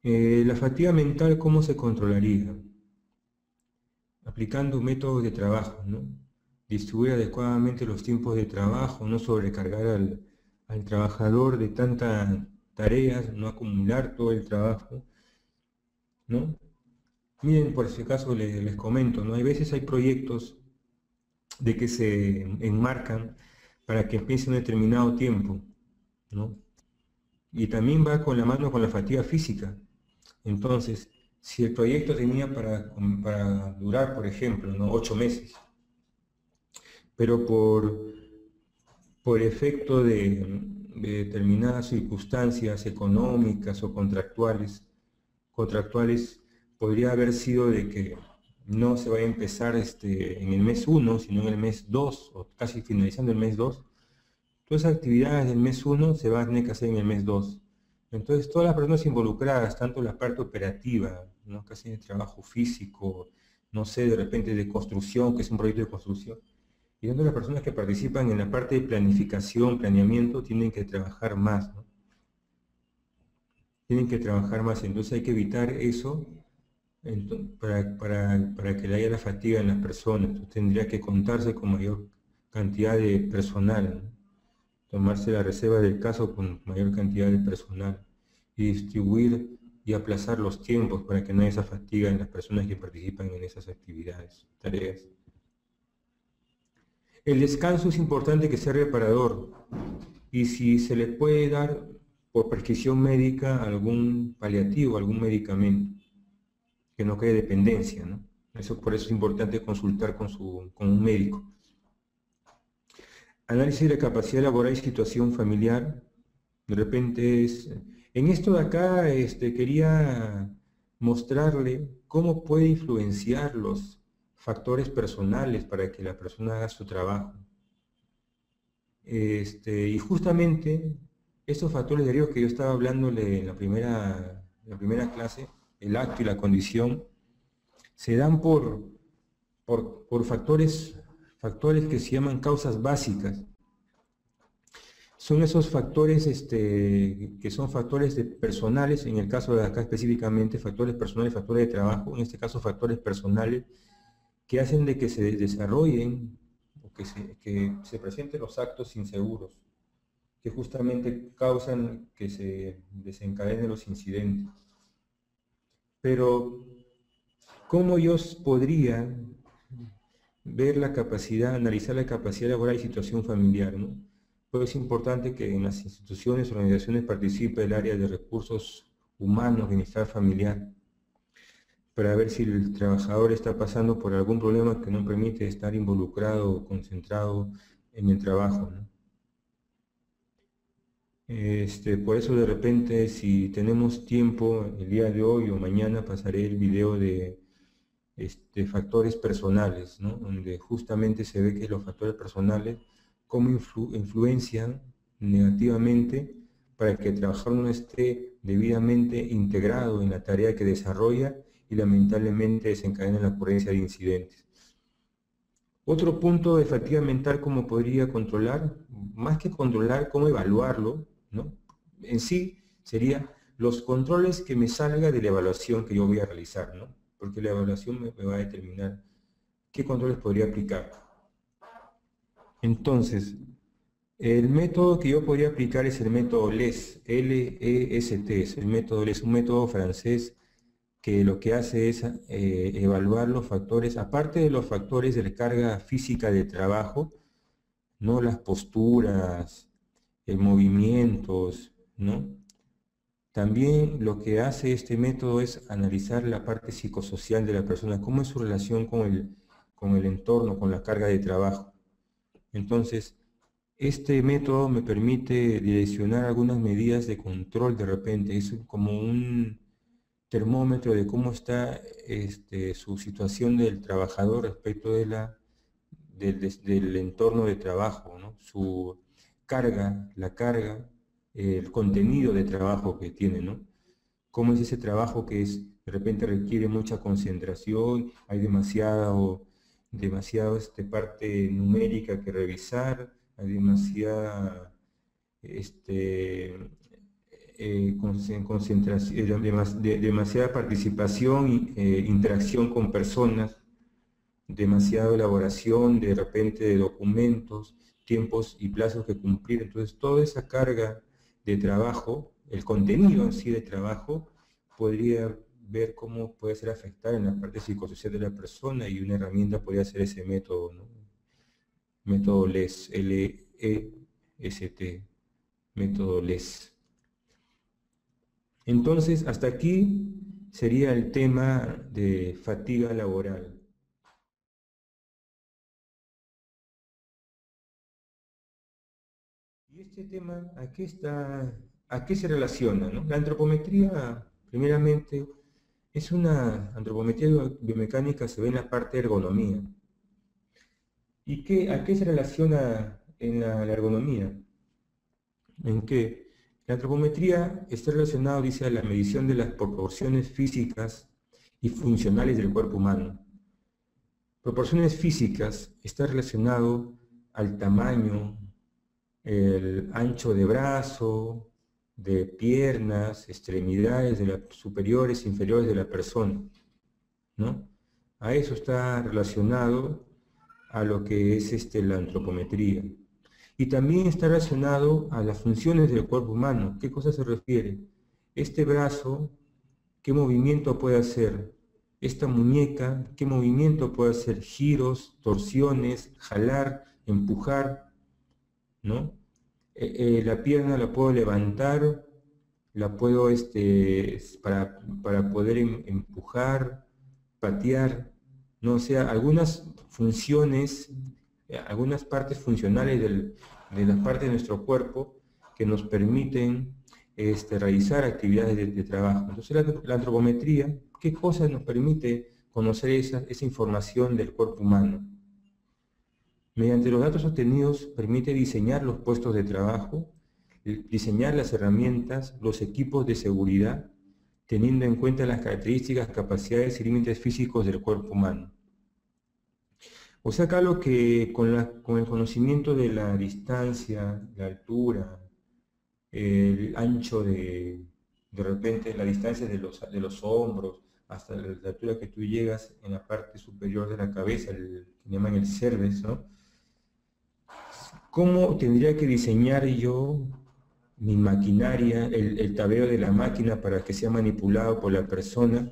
La fatiga mental, ¿cómo se controlaría? Aplicando métodos de trabajo, ¿no? Distribuir adecuadamente los tiempos de trabajo, no sobrecargar al trabajador de tantas tareas, no acumular todo el trabajo, ¿no? Miren, por si acaso les comento, ¿no? Hay veces hay proyectos de que se enmarcan para que empiece un determinado tiempo, ¿no? Y también va con la mano con la fatiga física. Entonces, si el proyecto tenía para durar, por ejemplo, ¿no? 8 meses, pero por efecto de determinadas circunstancias económicas o contractuales, podría haber sido de que no se va a empezar en el mes 1, sino en el mes 2, o casi finalizando el mes 2. Todas las actividades del mes 1 se van a tener que hacer en el mes 2. Entonces, todas las personas involucradas, tanto la parte operativa, ¿no? Que hacen el trabajo físico, no sé, de repente de construcción, que es un proyecto de construcción, y tanto las personas que participan en la parte de planificación, planeamiento, tienen que trabajar más, ¿no? Tienen que trabajar más, entonces hay que evitar eso para que le haya la fatiga en las personas. Entonces, tendría que contarse con mayor cantidad de personal, ¿no? Tomarse la reserva del caso con mayor cantidad de personal y distribuir y aplazar los tiempos para que no haya esa fatiga en las personas que participan en esas actividades, tareas. El descanso es importante que sea reparador y si se le puede dar por prescripción médica algún paliativo, algún medicamento, que no quede dependencia, ¿no? Por eso es importante consultar con un médico. Análisis de la capacidad laboral y situación familiar. De repente en esto de acá quería mostrarle cómo puede influenciar los factores personales para que la persona haga su trabajo. Y justamente estos factores derivados que yo estaba hablándole en la primera clase, el acto y la condición, se dan por factores que se llaman causas básicas. Son esos factores que son factores personales, en el caso de acá específicamente factores personales, factores de trabajo, en este caso factores personales, que hacen de que se desarrollen o que se presenten los actos inseguros, que justamente causan que se desencadenen los incidentes. Pero, ¿cómo yo podría ver la capacidad, analizar la capacidad laboral y situación familiar, ¿no? Pues es importante que en las instituciones, organizaciones participe el área de recursos humanos, bienestar familiar, para ver si el trabajador está pasando por algún problema que no permite estar involucrado o concentrado en el trabajo, ¿no? Por eso de repente, si tenemos tiempo el día de hoy o mañana, pasaré el video de factores personales, ¿no? Donde justamente se ve que los factores personales cómo influencian negativamente para que el trabajador no esté debidamente integrado en la tarea que desarrolla y lamentablemente desencadena la ocurrencia de incidentes. Otro punto de fatiga mental, ¿cómo podría controlar? Más que controlar, ¿cómo evaluarlo? ¿No? En sí sería los controles que me salga de la evaluación que yo voy a realizar, ¿no? Porque la evaluación me va a determinar qué controles podría aplicar. Entonces, el método que yo podría aplicar es el método LEST, L-E-S-T, es el método LEST, un método francés que lo que hace es evaluar los factores, aparte de los factores de carga física de trabajo, ¿no? Las posturas, movimientos, ¿no? También lo que hace este método es analizar la parte psicosocial de la persona, cómo es su relación con el entorno, con la carga de trabajo. Entonces, este método me permite direccionar algunas medidas de control de repente, es como un termómetro de cómo está su situación del trabajador respecto del entorno de trabajo, ¿no? Su carga, el contenido de trabajo que tiene, ¿no? Cómo es ese trabajo que de repente requiere mucha concentración, hay demasiado parte numérica que revisar, hay demasiada concentración, demasiada participación interacción con personas, demasiada elaboración de repente de documentos, tiempos y plazos que cumplir. Entonces toda esa carga de trabajo, el contenido en sí de trabajo, podría ver cómo puede ser afectada en la parte psicosocial de la persona, y una herramienta podría ser ese método, ¿no? Método LES, L-E-S-T, método LES. Entonces, hasta aquí sería el tema de fatiga laboral. Y este tema, ¿a qué se relaciona, no? La antropometría, primeramente, es una antropometría biomecánica, se ve en la parte de ergonomía. ¿Y a qué se relaciona en la ergonomía? En que la antropometría está relacionada, dice, a la medición de las proporciones físicas y funcionales del cuerpo humano. Proporciones físicas está relacionado al tamaño, el ancho de brazo, de piernas, extremidades superiores e inferiores de la persona, ¿no? A eso está relacionado a lo que es la antropometría. Y también está relacionado a las funciones del cuerpo humano. ¿Qué cosa se refiere? Este brazo, ¿qué movimiento puede hacer? Esta muñeca, ¿qué movimiento puede hacer? Giros, torsiones, jalar, empujar, ¿no? La pierna la puedo levantar, la puedo para poder empujar, patear, ¿no? O sea, algunas funciones, algunas partes funcionales de las partes de nuestro cuerpo que nos permiten realizar actividades de trabajo. Entonces la antropometría, ¿qué cosas nos permite conocer esa información del cuerpo humano? Mediante los datos obtenidos permite diseñar los puestos de trabajo, diseñar las herramientas, los equipos de seguridad, teniendo en cuenta las características, capacidades y límites físicos del cuerpo humano. O sea, acá lo que con el conocimiento de la distancia, la altura, el ancho de repente la distancia de los hombros, hasta la altura que tú llegas en la parte superior de la cabeza, que llaman el cervix, ¿no? ¿Cómo tendría que diseñar yo mi maquinaria, el tablero de la máquina para que sea manipulado por la persona?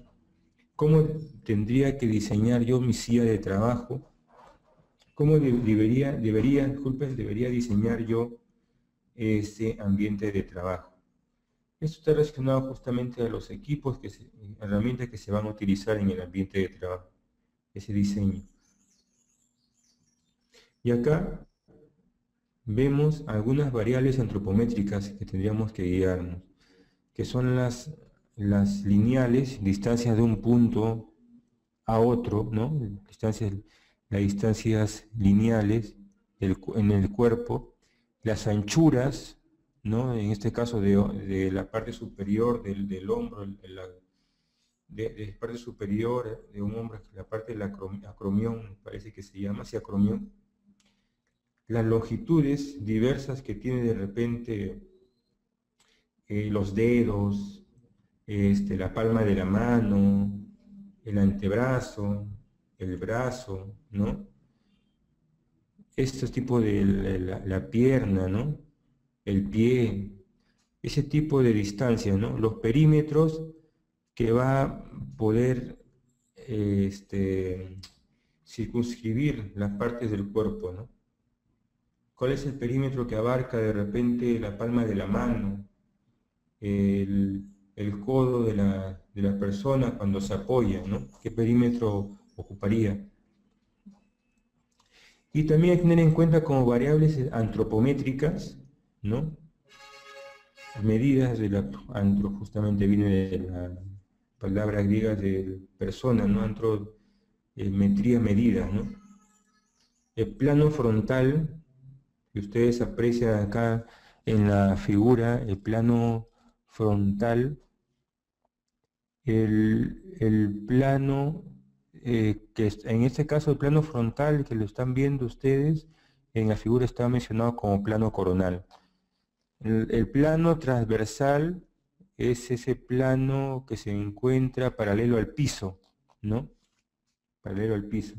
¿Cómo tendría que diseñar yo mi silla de trabajo? ¿Cómo debería diseñar yo ese ambiente de trabajo? Esto está relacionado justamente a los equipos, herramientas que se van a utilizar en el ambiente de trabajo, ese diseño. Y acá vemos algunas variables antropométricas que tendríamos que guiarnos, que son las lineales, distancias de un punto a otro, ¿no? Las distancias lineales en el cuerpo, las anchuras, ¿no? En este caso de la parte superior del hombro, de la parte superior de un hombro, la parte del acromión, parece que se llama así, acromión. Las longitudes diversas que tiene de repente los dedos, la palma de la mano, el antebrazo, el brazo, ¿no? Este tipo de la pierna, ¿no? El pie, ese tipo de distancia, ¿no? Los perímetros que va a poder circunscribir las partes del cuerpo, ¿no? ¿Cuál es el perímetro que abarca de repente la palma de la mano, el codo de la persona cuando se apoya, ¿no? ¿Qué perímetro ocuparía? Y también hay que tener en cuenta como variables antropométricas, ¿no? Medidas de la justamente viene de la palabra griega de persona, ¿no? Antrometría, medidas, ¿no? El plano frontal, que ustedes aprecian acá en la figura, el plano frontal, el plano, en este caso el plano frontal que lo están viendo ustedes, en la figura está mencionado como plano coronal. El plano transversal es ese plano que se encuentra paralelo al piso, ¿no? Paralelo al piso.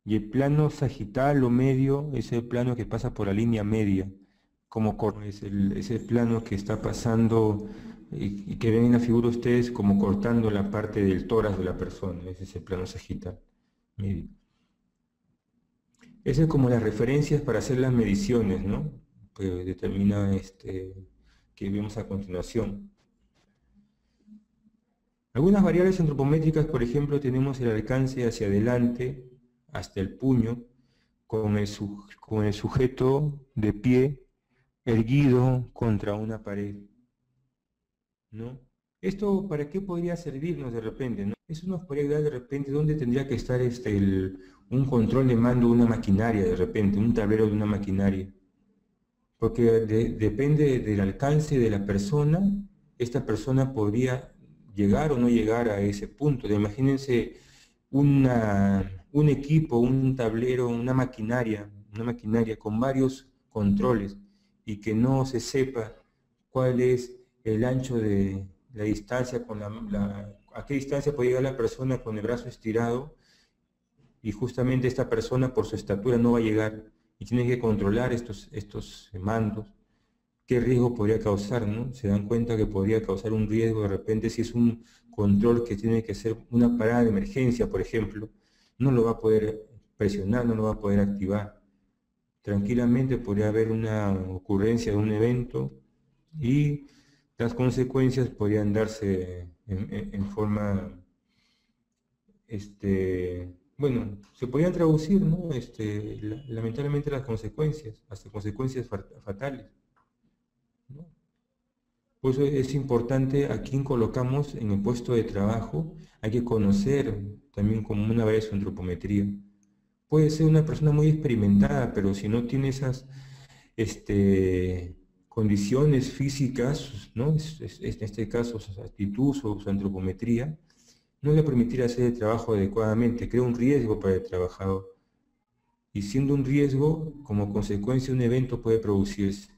Y el plano sagital o medio es el plano que pasa por la línea media, como es ese plano que está pasando y que ven en la figura ustedes como cortando la parte del tórax de la persona, ese es el plano sagital medio. Esas es como las referencias para hacer las mediciones, ¿no? Que determina que vemos a continuación. Algunas variables antropométricas, por ejemplo, tenemos el alcance hacia adelante, hasta el puño, con el sujeto de pie erguido contra una pared, ¿no? ¿Esto para qué podría servirnos de repente, ¿no? Eso nos podría dar de repente dónde tendría que estar un control de mando de una maquinaria, de repente, un tablero de una maquinaria. Porque depende del alcance de la persona, esta persona podría llegar o no llegar a ese punto. Imagínense un equipo, un tablero, una maquinaria con varios controles y que no se sepa cuál es el ancho de la distancia, a qué distancia puede llegar la persona con el brazo estirado, y justamente esta persona por su estatura no va a llegar y tiene que controlar estos mandos. ¿Qué riesgo podría causar, no? Se dan cuenta que podría causar un riesgo de repente si es un control que tiene que ser una parada de emergencia, por ejemplo, no lo va a poder presionar, no lo va a poder activar. Tranquilamente podría haber una ocurrencia de un evento y las consecuencias podrían darse en forma, bueno, se podrían traducir, ¿no? Lamentablemente las consecuencias, hasta consecuencias fatales, ¿no? Por eso es importante a quién colocamos en el puesto de trabajo, hay que conocer también como una vez su antropometría. Puede ser una persona muy experimentada, pero si no tiene esas condiciones físicas, ¿no? En este caso su actitud o su antropometría, no le permitirá hacer el trabajo adecuadamente, crea un riesgo para el trabajador. Y siendo un riesgo, como consecuencia un evento puede producirse.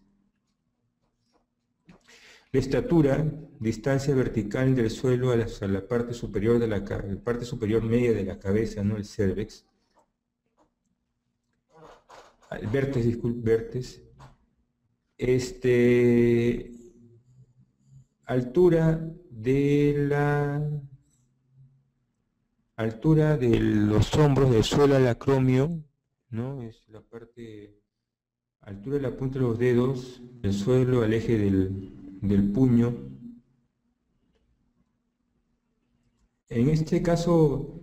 La estatura, distancia vertical del suelo a la parte superior parte superior media de la cabeza, ¿no? El cérvix. El vértex, disculpe, vértex. Altura de los hombros del suelo al acromio, ¿no? Es la parte, altura de la punta de los dedos, del suelo al eje del puño. En este caso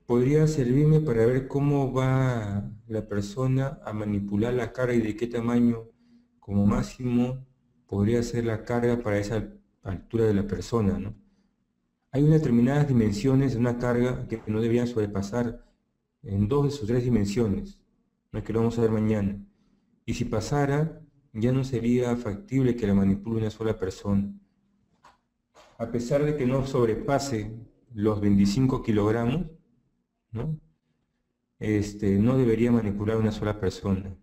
podría servirme para ver cómo va la persona a manipular la carga y de qué tamaño como máximo podría ser la carga para esa altura de la persona, ¿no? Hay unas determinadas dimensiones de una carga que no deberían sobrepasar en 2 de sus 3 dimensiones, no es que lo vamos a ver mañana. Y si pasara, ya no sería factible que la manipule una sola persona. A pesar de que no sobrepase los 25 kilogramos, ¿no? No debería manipular una sola persona.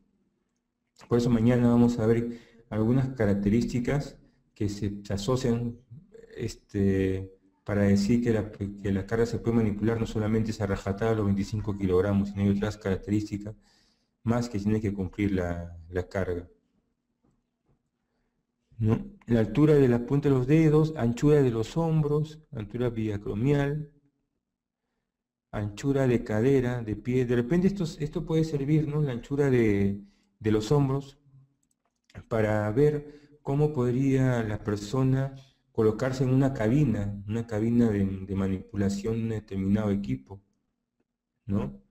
Por eso mañana vamos a ver algunas características que se asocian para decir que la carga se puede manipular, no solamente es a rajatabla los 25 kilogramos, sino hay otras características más que tiene que cumplir la carga, ¿no? La altura de la punta de los dedos, anchura de los hombros, altura biacromial, anchura de cadera, de pie. De repente esto puede servir, ¿no? La anchura de los hombros para ver cómo podría la persona colocarse en una cabina de manipulación de un determinado equipo, ¿no?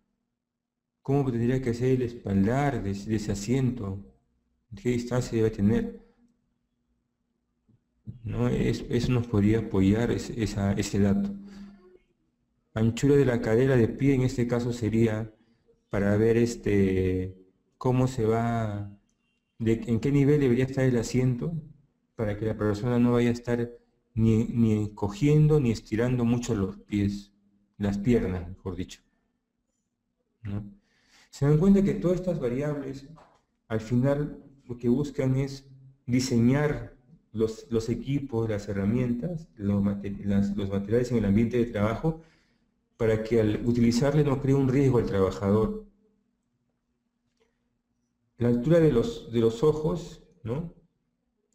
¿Cómo tendría que ser el espaldar de ese asiento? ¿Qué distancia debe tener? ¿No? Eso nos podría apoyar ese dato. Anchura de la cadera de pie en este caso sería para ver cómo se va, en qué nivel debería estar el asiento para que la persona no vaya a estar ni cogiendo ni estirando mucho los pies, las piernas, mejor dicho, ¿no? Se dan cuenta que todas estas variables al final lo que buscan es diseñar los equipos, las herramientas, los materiales en el ambiente de trabajo para que al utilizarle no cree un riesgo al trabajador. La altura de los ojos, ¿no?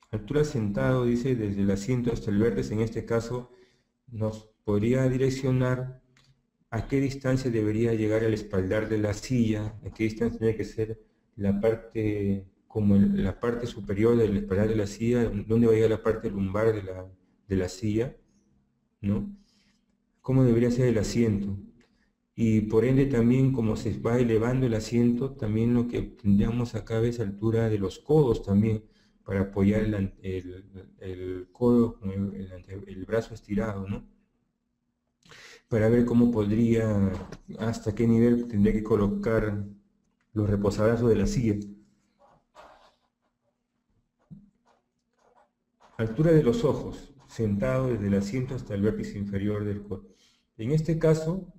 Altura sentado, dice, desde el asiento hasta el vértice, en este caso, nos podría direccionar a qué distancia debería llegar el espaldar de la silla, a qué distancia tiene que ser la parte, la parte superior del espaldar de la silla, dónde va a llegar la parte lumbar de la silla, ¿no? Cómo debería ser el asiento. Y por ende también como se va elevando el asiento, también lo que tendríamos acá es altura de los codos también, para apoyar el codo con el brazo estirado, ¿no? Para ver cómo podría, hasta qué nivel tendría que colocar los reposabrazos de la silla. Altura de los ojos, sentado desde el asiento hasta el vértice inferior del codo. En este caso,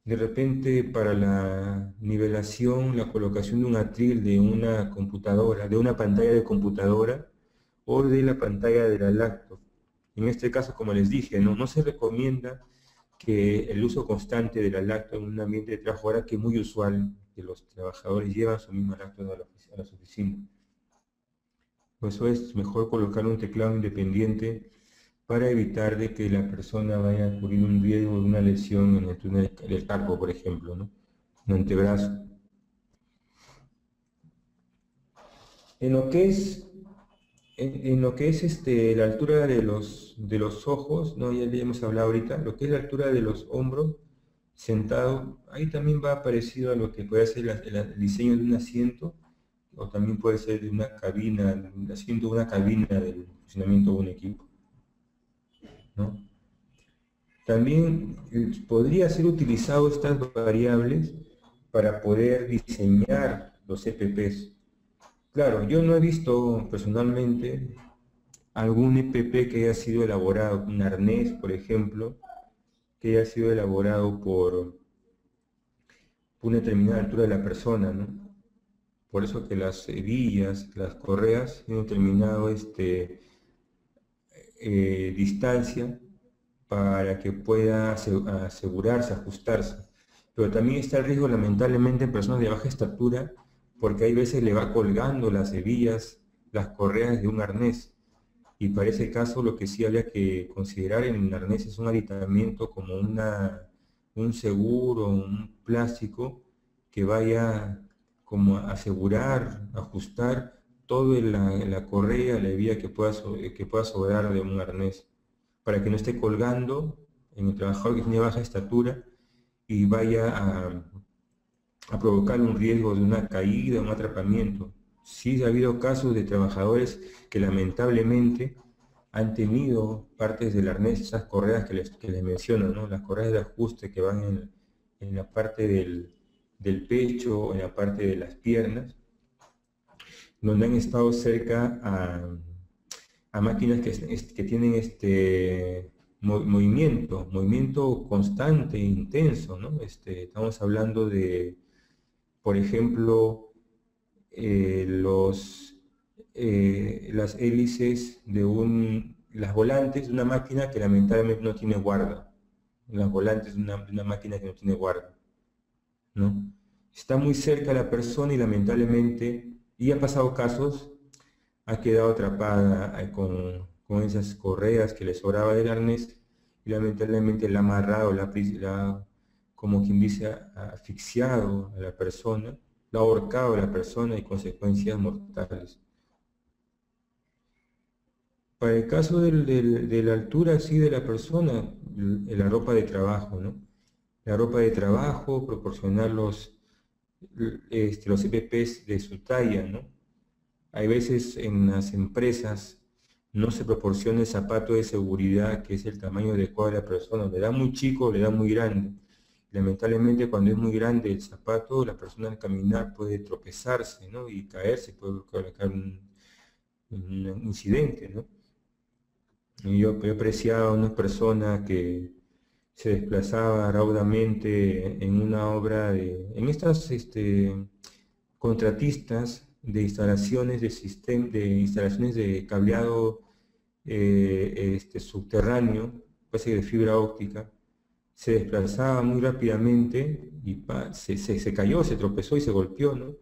de repente para la nivelación, la colocación de un atril de una computadora, de una pantalla de computadora o de la pantalla de la laptop. En este caso, como les dije, no se recomienda que el uso constante de la laptop en un ambiente de trabajo, ahora que es muy usual que los trabajadores llevan su misma laptop a las oficinas. Por eso es mejor colocar un teclado independiente para evitar de que la persona vaya a ocurrir un riesgo de una lesión en el túnel del carpo, por ejemplo, ¿no? Un antebrazo. En lo que es, la altura de los ojos, ¿no? Ya hemos hablado ahorita, lo que es la altura de los hombros, sentado, ahí también va parecido a lo que puede ser el diseño de un asiento, o también puede ser de una cabina, el asiento de una cabina del funcionamiento de un equipo, ¿no? También podría ser utilizado estas variables para poder diseñar los EPPs. Claro, yo no he visto personalmente algún EPP que haya sido elaborado, un arnés, por ejemplo, que haya sido elaborado por una determinada altura de la persona, ¿no? Por eso que las hebillas, las correas, tienen determinado distancia para que pueda asegurarse, ajustarse. Pero también está el riesgo, lamentablemente, en personas de baja estatura, porque hay veces le va colgando las hebillas, las correas de un arnés. Y para ese caso lo que sí habría que considerar en el arnés es un aditamento como un seguro, un plástico que vaya como a asegurar, ajustar toda la correa, la hebilla que pueda sobrar de un arnés, para que no esté colgando en el trabajador que tiene baja estatura y vaya a provocar un riesgo de una caída, un atrapamiento. Sí ha habido casos de trabajadores que lamentablemente han tenido partes del arnés, esas correas que les menciono, ¿no? Las correas de ajuste que van en la parte del pecho o en la parte de las piernas, donde han estado cerca a máquinas que tienen movimiento constante e intenso, ¿no? Estamos hablando de, por ejemplo, las hélices las volantes de una máquina que lamentablemente no tiene guarda, las volantes de una máquina que no tiene guarda, ¿no? Está muy cerca la persona y lamentablemente, y ha pasado casos, ha quedado atrapada con esas correas que le sobraba del arnés y lamentablemente la ha amarrado, como quien dice, ha asfixiado a la persona, la ha ahorcado a la persona y consecuencias mortales. Para el caso de la altura sí de la persona, la ropa de trabajo, ¿no? La ropa de trabajo, proporcionar los EPPs de su talla, ¿no? Hay veces en las empresas no se proporciona el zapato de seguridad que es el tamaño adecuado de la persona, le da muy chico o le da muy grande. Lamentablemente cuando es muy grande el zapato, la persona al caminar puede tropezarse, ¿no? Y caerse, puede provocar un incidente, ¿no? Y yo apreciaba a una persona que se desplazaba raudamente en una obra en estas contratistas de instalaciones de instalaciones de cableado subterráneo, parece que de fibra óptica, se desplazaba muy rápidamente y se cayó, se tropezó y se golpeó, ¿no?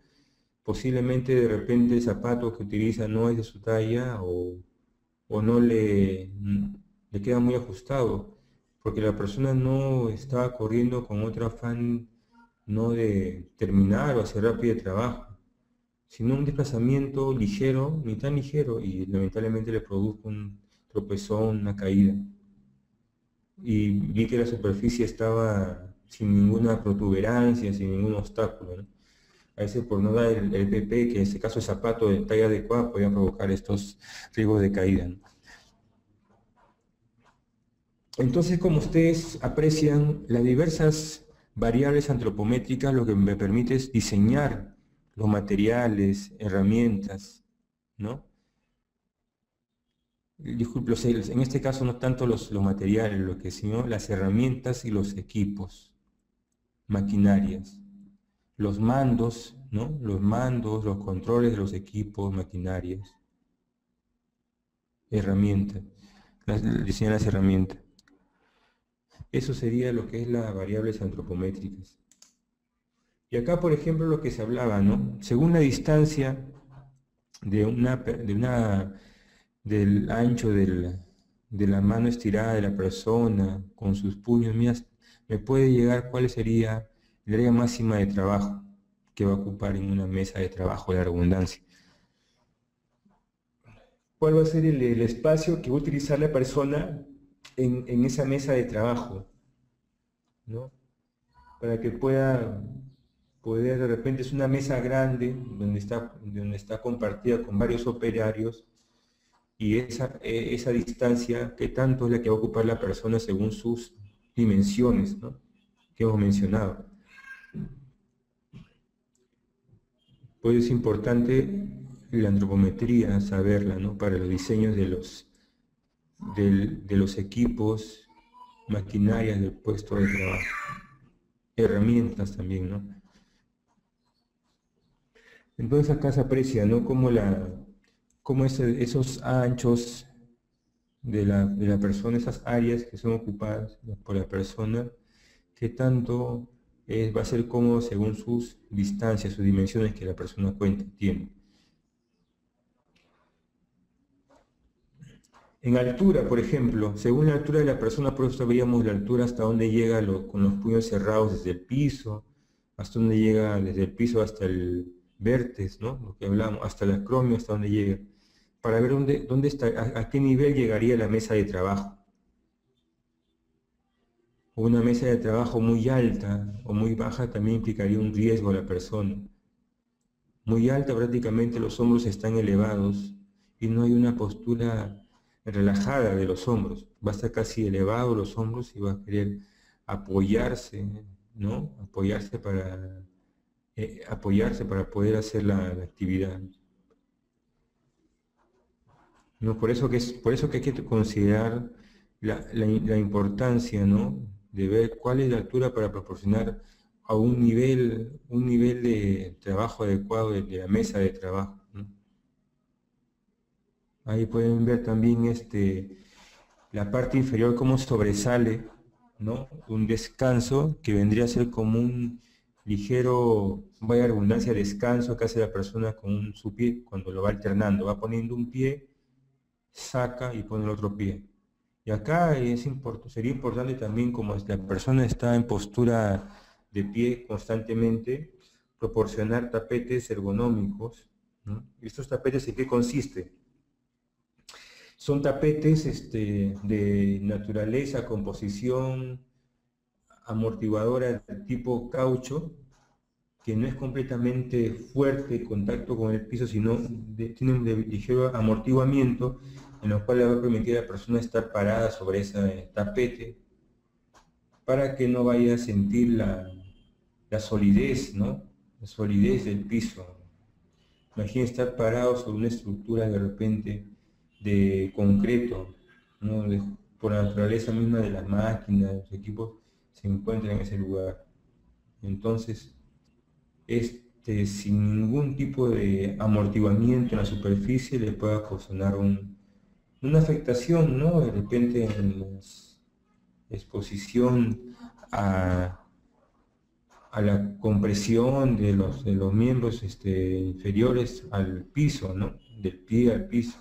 Posiblemente de repente el zapato que utiliza no es de su talla o no le queda muy ajustado, porque la persona no estaba corriendo con otro afán no de terminar o hacer rápido el trabajo, sino un desplazamiento ligero, ni tan ligero, y lamentablemente le produjo un tropezón, una caída. Y vi que la superficie estaba sin ninguna protuberancia, sin ningún obstáculo, ¿no? A veces por no dar el PP, que en este caso el zapato de talla adecuada, podía provocar estos riesgos de caída, ¿no? Entonces, como ustedes aprecian, las diversas variables antropométricas lo que me permite es diseñar los materiales, herramientas, ¿no? Disculpe, en este caso no tanto los materiales, sino las herramientas y los equipos, maquinarias, los mandos, ¿no? Los mandos, los controles de los equipos, maquinarias, herramientas, diseñar las herramientas. Eso sería lo que es las variables antropométricas. Y acá, por ejemplo, lo que se hablaba, ¿no? Según la distancia del ancho de la mano estirada de la persona con sus puños, me puede llegar cuál sería el área máxima de trabajo que va a ocupar en una mesa de trabajo, de redundancia. ¿Cuál va a ser el espacio que va a utilizar la persona en esa mesa de trabajo, ¿no? Para que pueda poder, de repente es una mesa grande donde está compartida con varios operarios, y esa distancia que tanto es la que va a ocupar la persona según sus dimensiones, ¿no? Que hemos mencionado. Pues es importante la antropometría, saberla, ¿no? Para los diseños de los equipos, maquinarias del puesto de trabajo, herramientas también, ¿no? Entonces acá se aprecia, ¿no? Cómo esos anchos de la persona, esas áreas que son ocupadas por la persona, que tanto va a ser cómodo según sus distancias, sus dimensiones que la persona tiene. En altura, por ejemplo, según la altura de la persona, por eso veíamos la altura hasta donde llega con los puños cerrados desde el piso, hasta donde llega desde el piso hasta el vértex, ¿no? Lo que hablamos, hasta el acromio, hasta donde llega, para ver dónde está, a qué nivel llegaría la mesa de trabajo. Una mesa de trabajo muy alta o muy baja también implicaría un riesgo a la persona. Muy alta, prácticamente los hombros están elevados y no hay una postura relajada de los hombros. Va a estar casi elevado los hombros y va a querer apoyarse, ¿no? Apoyarse para poder hacer la actividad. ¿No? Por eso que hay que considerar la importancia, ¿no? De ver cuál es la altura para proporcionar a un nivel de trabajo adecuado de la mesa de trabajo, ¿no? Ahí pueden ver también la parte inferior cómo sobresale, ¿no? Un descanso que vendría a ser como un ligero, vaya redundancia, descanso que hace la persona con su pie cuando lo va alternando, va poniendo un pie, saca y pone el otro pie. Y acá sería importante también, como la persona está en postura de pie constantemente, proporcionar tapetes ergonómicos, ¿no? ¿Estos tapetes en qué consiste? Son tapetes de naturaleza, composición amortiguadora de tipo caucho, que no es completamente fuerte contacto con el piso, sino tiene un ligero amortiguamiento, en lo cual le va a permitir a la persona estar parada sobre ese tapete, para que no vaya a sentir la solidez, ¿no? La solidez del piso. Imagina estar parado sobre una estructura de repente de concreto, ¿no? Por la naturaleza misma de las máquinas, los equipos se encuentran en ese lugar. Entonces, sin ningún tipo de amortiguamiento en la superficie le puede ocasionar una afectación, ¿no? De repente en la exposición a, a la compresión de los miembros inferiores al piso, ¿no? Del pie al piso.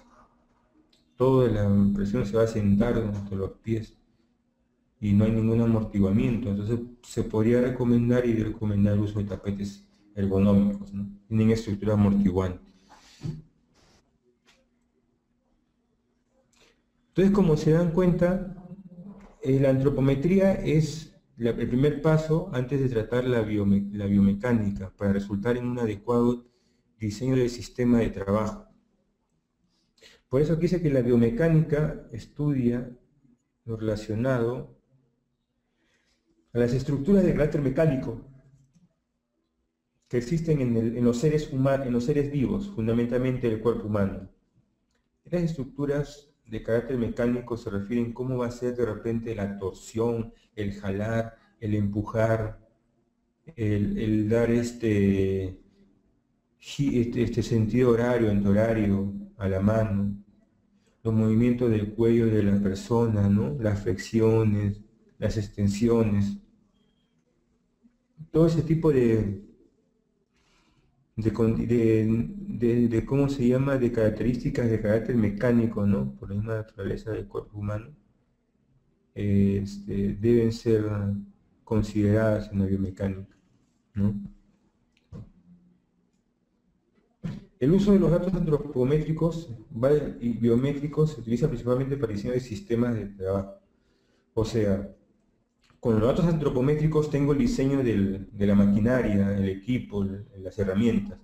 Toda la presión se va a sentar entre los pies y no hay ningún amortiguamiento. Entonces se podría recomendar el uso de tapetes ergonómicos, ¿no? Tienen estructura amortiguante. Entonces, como se dan cuenta, la antropometría es el primer paso antes de tratar la biomecánica para resultar en un adecuado diseño del sistema de trabajo. Por eso quise que la biomecánica estudia lo relacionado a las estructuras de carácter mecánico que existen en los seres humanos, en los seres vivos, fundamentalmente el cuerpo humano. Las estructuras de carácter mecánico se refieren a cómo va a ser de repente la torsión, el jalar, el empujar, el dar este sentido horario, antihorario a la mano, los movimientos del cuello de la persona, ¿no? Las flexiones, las extensiones, todo ese tipo cómo se llama, de características de carácter mecánico, ¿no? Por la misma naturaleza del cuerpo humano, deben ser consideradas en la biomecánica, ¿no? El uso de los datos antropométricos y biométricos se utiliza principalmente para diseño de sistemas de trabajo. O sea, con los datos antropométricos tengo el diseño de la maquinaria, el equipo, las herramientas.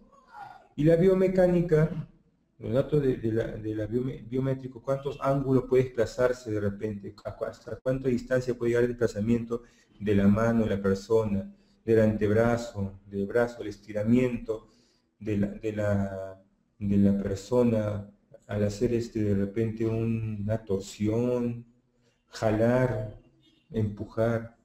Y la biomecánica, los datos biométrico, cuántos ángulos puede desplazarse de repente, hasta cuánta distancia puede llegar el desplazamiento de la mano de la persona, del antebrazo, del brazo, el estiramiento de la persona al hacer de repente una torsión, jalar, empujar,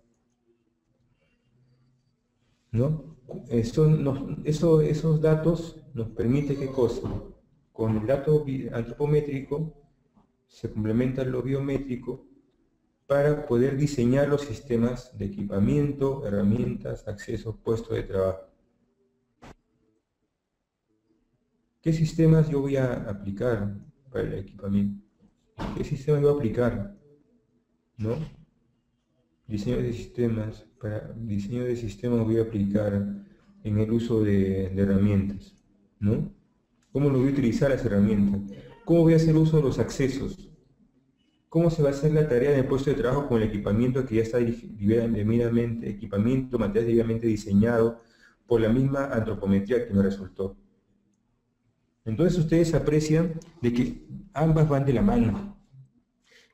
¿no? Esos datos nos permiten, ¿qué cosa? Con el dato antropométrico se complementa lo biométrico para poder diseñar los sistemas de equipamiento, herramientas, accesos, puestos de trabajo. ¿Qué sistemas yo voy a aplicar para el equipamiento? ¿Qué sistemas voy a aplicar? ¿No? Diseño de sistemas. Para diseño de sistemas voy a aplicar en el uso de herramientas, ¿no? ¿Cómo lo voy a utilizar las herramientas? ¿Cómo voy a hacer uso de los accesos? ¿Cómo se va a hacer la tarea en el puesto de trabajo con el equipamiento que ya está debidamente, material debidamente diseñado por la misma antropometría que me resultó? Entonces ustedes aprecian de que ambas van de la mano.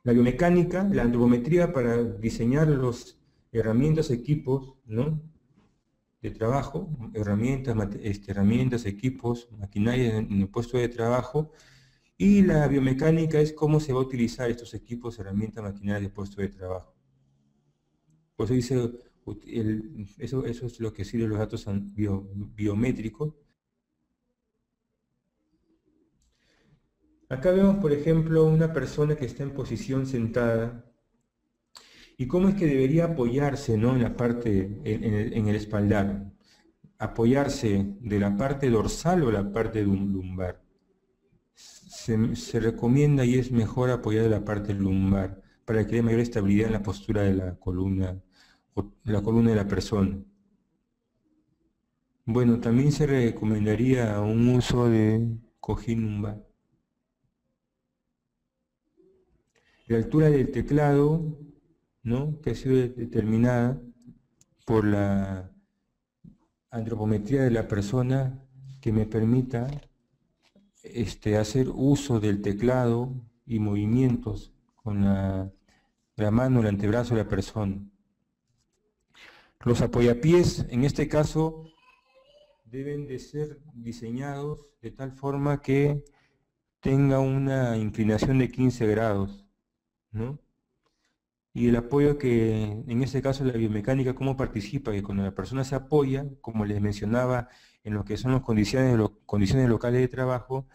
La biomecánica, la antropometría para diseñar las herramientas, equipos, ¿no? De trabajo, herramientas, equipos, maquinaria en el puesto de trabajo, y la biomecánica es cómo se va a utilizar estos equipos, herramientas, maquinaria de puesto de trabajo. Por eso dice, eso es lo que sirven los datos biométricos. Acá vemos, por ejemplo, una persona que está en posición sentada y cómo es que debería apoyarse, ¿no? En la parte, en el espaldar. Apoyarse de la parte dorsal o la parte lumbar. Se recomienda y es mejor apoyar de la parte lumbar para que dé mayor estabilidad en la postura de la columna o la columna de la persona. Bueno, también se recomendaría un uso de cojín lumbar. La altura del teclado, ¿no?, que ha sido determinada por la antropometría de la persona, que me permita hacer uso del teclado y movimientos con la mano, el antebrazo de la persona. Los apoyapiés, en este caso, deben de ser diseñados de tal forma que tenga una inclinación de 15 grados, ¿no? Y el apoyo que, en este caso, la biomecánica, ¿cómo participa? Que cuando la persona se apoya, como les mencionaba, en lo que son las condiciones locales de trabajo,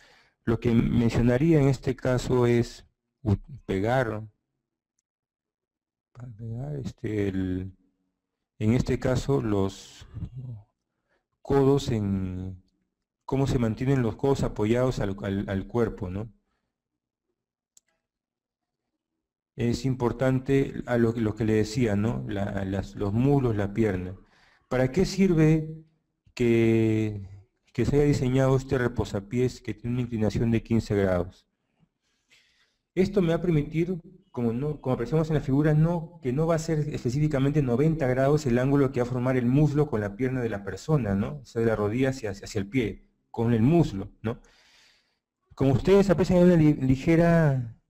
lo que mencionaría en este caso es pegar, en este caso, los codos cómo se mantienen los codos apoyados al cuerpo, ¿no? Es importante a lo que le decía, ¿no? Los muslos, la pierna. ¿Para qué sirve que se haya diseñado este reposapiés que tiene una inclinación de 15 grados? Esto me va a permitir, como apreciamos en la figura, que no va a ser específicamente 90 grados el ángulo que va a formar el muslo con la pierna de la persona, ¿no? O sea, de la rodilla hacia el pie, con el muslo, ¿no? Como ustedes aprecian, hay una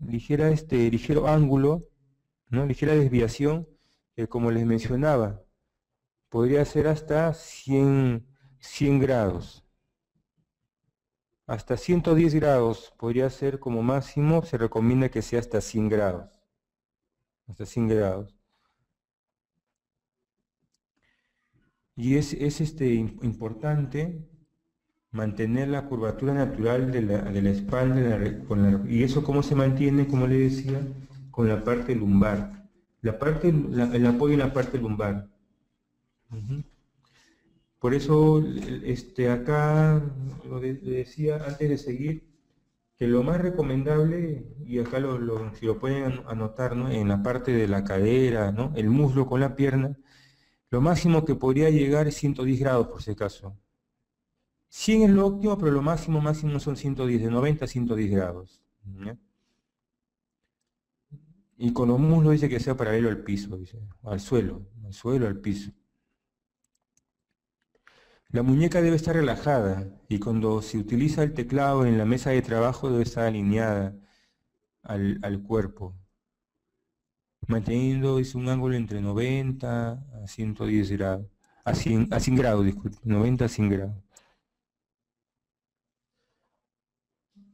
ligero ángulo, ¿no?, ligera desviación, que, como les mencionaba, podría ser hasta 100 grados. Hasta 110 grados podría ser como máximo, se recomienda que sea hasta 100 grados. Hasta 100 grados. Y es importante mantener la curvatura natural de la espalda, y eso cómo se mantiene, como le decía, con la parte lumbar. El apoyo en la parte lumbar. Por eso, acá le decía antes de seguir, que lo más recomendable, y acá si lo pueden anotar, ¿no?, en la parte de la cadera, ¿no?, el muslo con la pierna, lo máximo que podría llegar es 110 grados por si acaso. 100 es lo óptimo, pero lo máximo son 110, de 90 a 110 grados. ¿Ya? Y con los muslos dice que sea paralelo al piso, dice, al suelo, al piso. La muñeca debe estar relajada, y cuando se utiliza el teclado en la mesa de trabajo debe estar alineada al cuerpo, manteniendo un ángulo entre 90 a 110 grados, a 100 grados, disculpe, 90 a 100 grados.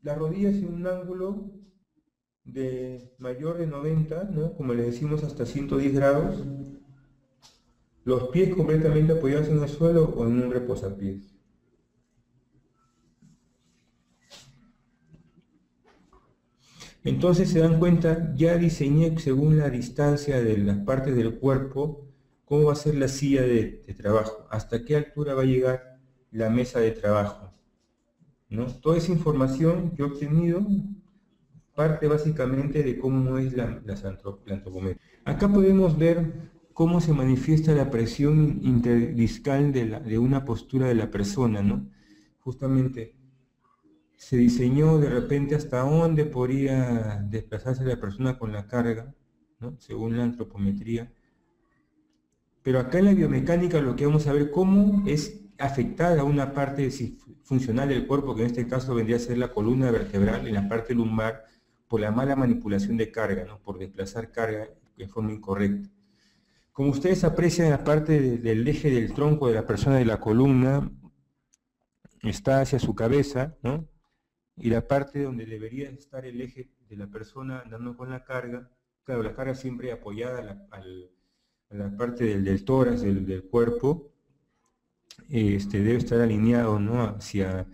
Las rodillas en un ángulo de mayor de 90, ¿no?, como le decimos, hasta 110 grados, los pies completamente apoyados en el suelo o en un reposapiés. Entonces se dan cuenta, ya diseñé según la distancia de las partes del cuerpo cómo va a ser la silla de trabajo, hasta qué altura va a llegar la mesa de trabajo, ¿no? Toda esa información que he obtenido parte básicamente de cómo es la antropometría. Acá podemos ver cómo se manifiesta la presión interdiscal de una postura de la persona, ¿no? Justamente se diseñó de repente hasta dónde podría desplazarse la persona con la carga, ¿no?, según la antropometría. Pero acá en la biomecánica lo que vamos a ver cómo es afectada una parte funcional del cuerpo, que en este caso vendría a ser la columna vertebral en la parte lumbar, por la mala manipulación de carga, ¿no?, por desplazar carga de forma incorrecta. Como ustedes aprecian, la parte del eje del tronco de la persona, de la columna, está hacia su cabeza, ¿no?, y la parte donde debería estar el eje de la persona andando con la carga, claro, la carga siempre apoyada a la parte del tórax, del cuerpo, debe estar alineado, ¿no?, hacia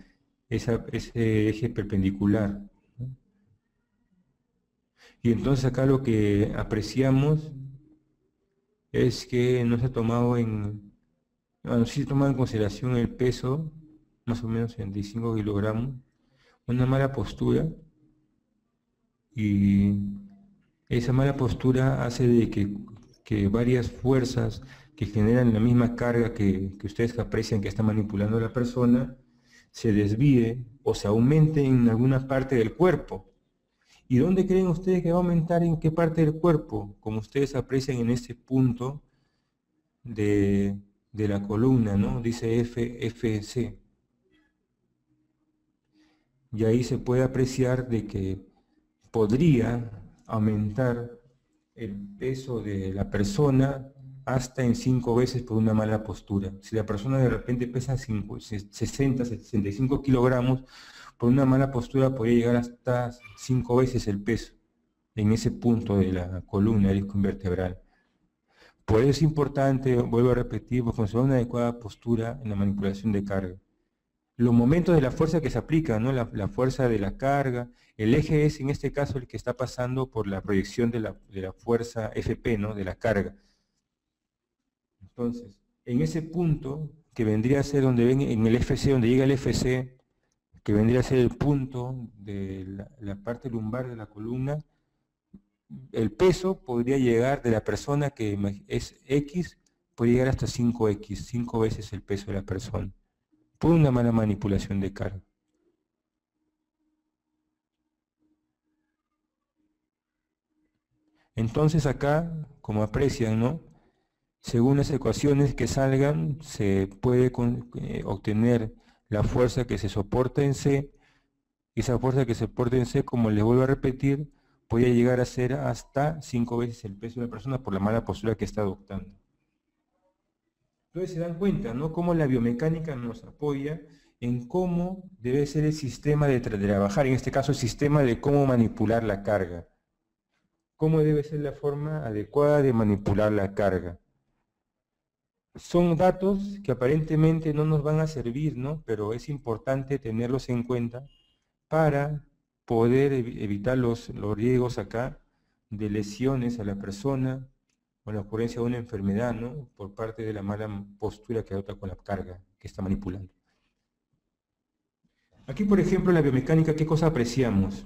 ese eje perpendicular, ¿no? Y entonces acá lo que apreciamos es que no se ha tomado sí se ha tomado en consideración el peso, más o menos 25 kilogramos, una mala postura, y esa mala postura hace de que varias fuerzas que generan la misma carga que ustedes aprecian que está manipulando la persona, se desvíe o se aumente en alguna parte del cuerpo. ¿Y dónde creen ustedes que va a aumentar? ¿En qué parte del cuerpo? Como ustedes aprecian en este punto de la columna, ¿no? Dice FC. Y ahí se puede apreciar de que podría aumentar el peso de la persona hasta en 5 veces por una mala postura. Si la persona de repente pesa 60, 65 kilogramos, por una mala postura podría llegar hasta 5 veces el peso en ese punto de la columna del disco vertebral. Por eso es importante, vuelvo a repetir, conservar una adecuada postura en la manipulación de carga. Los momentos de la fuerza que se aplica, ¿no? La fuerza de la carga, el eje es en este caso el que está pasando por la proyección de la fuerza FP, ¿no? De la carga. Entonces, en ese punto, que vendría a ser donde ven en el FC, donde llega el FC, que vendría a ser el punto de la parte lumbar de la columna, el peso podría llegar de la persona que es X, puede llegar hasta 5X, 5 veces el peso de la persona, por una mala manipulación de carga. Entonces acá, como aprecian, ¿no? Según las ecuaciones que salgan, se puede obtener la fuerza que se soporta en C, y esa fuerza que se soporta en C, como les vuelvo a repetir, puede llegar a ser hasta 5 veces el peso de la persona por la mala postura que está adoptando. Entonces se dan cuenta, ¿no? Cómo la biomecánica nos apoya en cómo debe ser el sistema de trabajar, en este caso el sistema de cómo manipular la carga. Cómo debe ser la forma adecuada de manipular la carga. Son datos que aparentemente no nos van a servir, ¿no? Pero es importante tenerlos en cuenta para poder evitar los riesgos acá de lesiones a la persona o la ocurrencia de una enfermedad, ¿no? Por parte de la mala postura que adopta con la carga que está manipulando. Aquí, por ejemplo, en la biomecánica, ¿qué cosa apreciamos?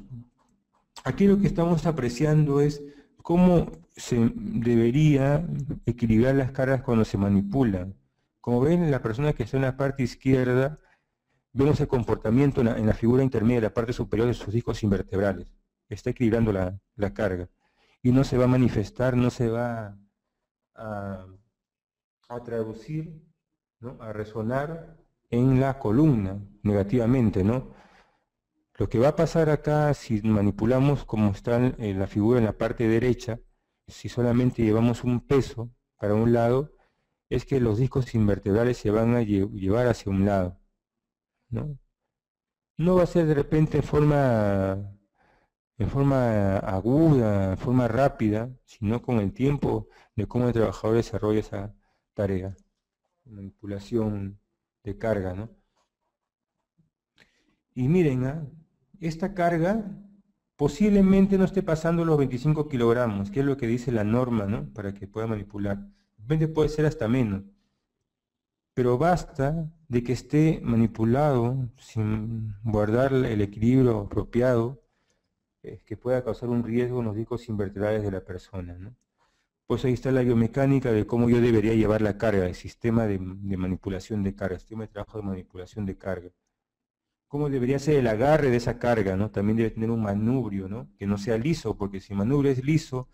Aquí lo que estamos apreciando es cómo se debería equilibrar las cargas cuando se manipulan. Como ven, la persona que está en la parte izquierda, vemos el comportamiento en la figura intermedia, la parte superior de sus discos invertebrales. Está equilibrando la carga. Y no se va a manifestar, no se va a traducir, ¿no? A resonar en la columna negativamente, ¿no? Lo que va a pasar acá, si manipulamos como está en la figura en la parte derecha, si solamente llevamos un peso para un lado, es que los discos invertebrales se van a llevar hacia un lado, ¿no? No va a ser de repente en forma aguda, en forma rápida, sino con el tiempo de cómo el trabajador desarrolla esa tarea, manipulación de carga, ¿no? Y miren, esta carga posiblemente no esté pasando los 25 kilogramos, que es lo que dice la norma, ¿no? Para que pueda manipular. De repente puede ser hasta menos. Pero basta de que esté manipulado sin guardar el equilibrio apropiado, que pueda causar un riesgo en los discos invertebrales de la persona, ¿no? Pues ahí está la biomecánica de cómo yo debería llevar la carga, el sistema de manipulación de carga, el sistema de trabajo de manipulación de carga. Cómo debería ser el agarre de esa carga, ¿no? También debe tener un manubrio, ¿no? Que no sea liso, porque si el manubrio es liso,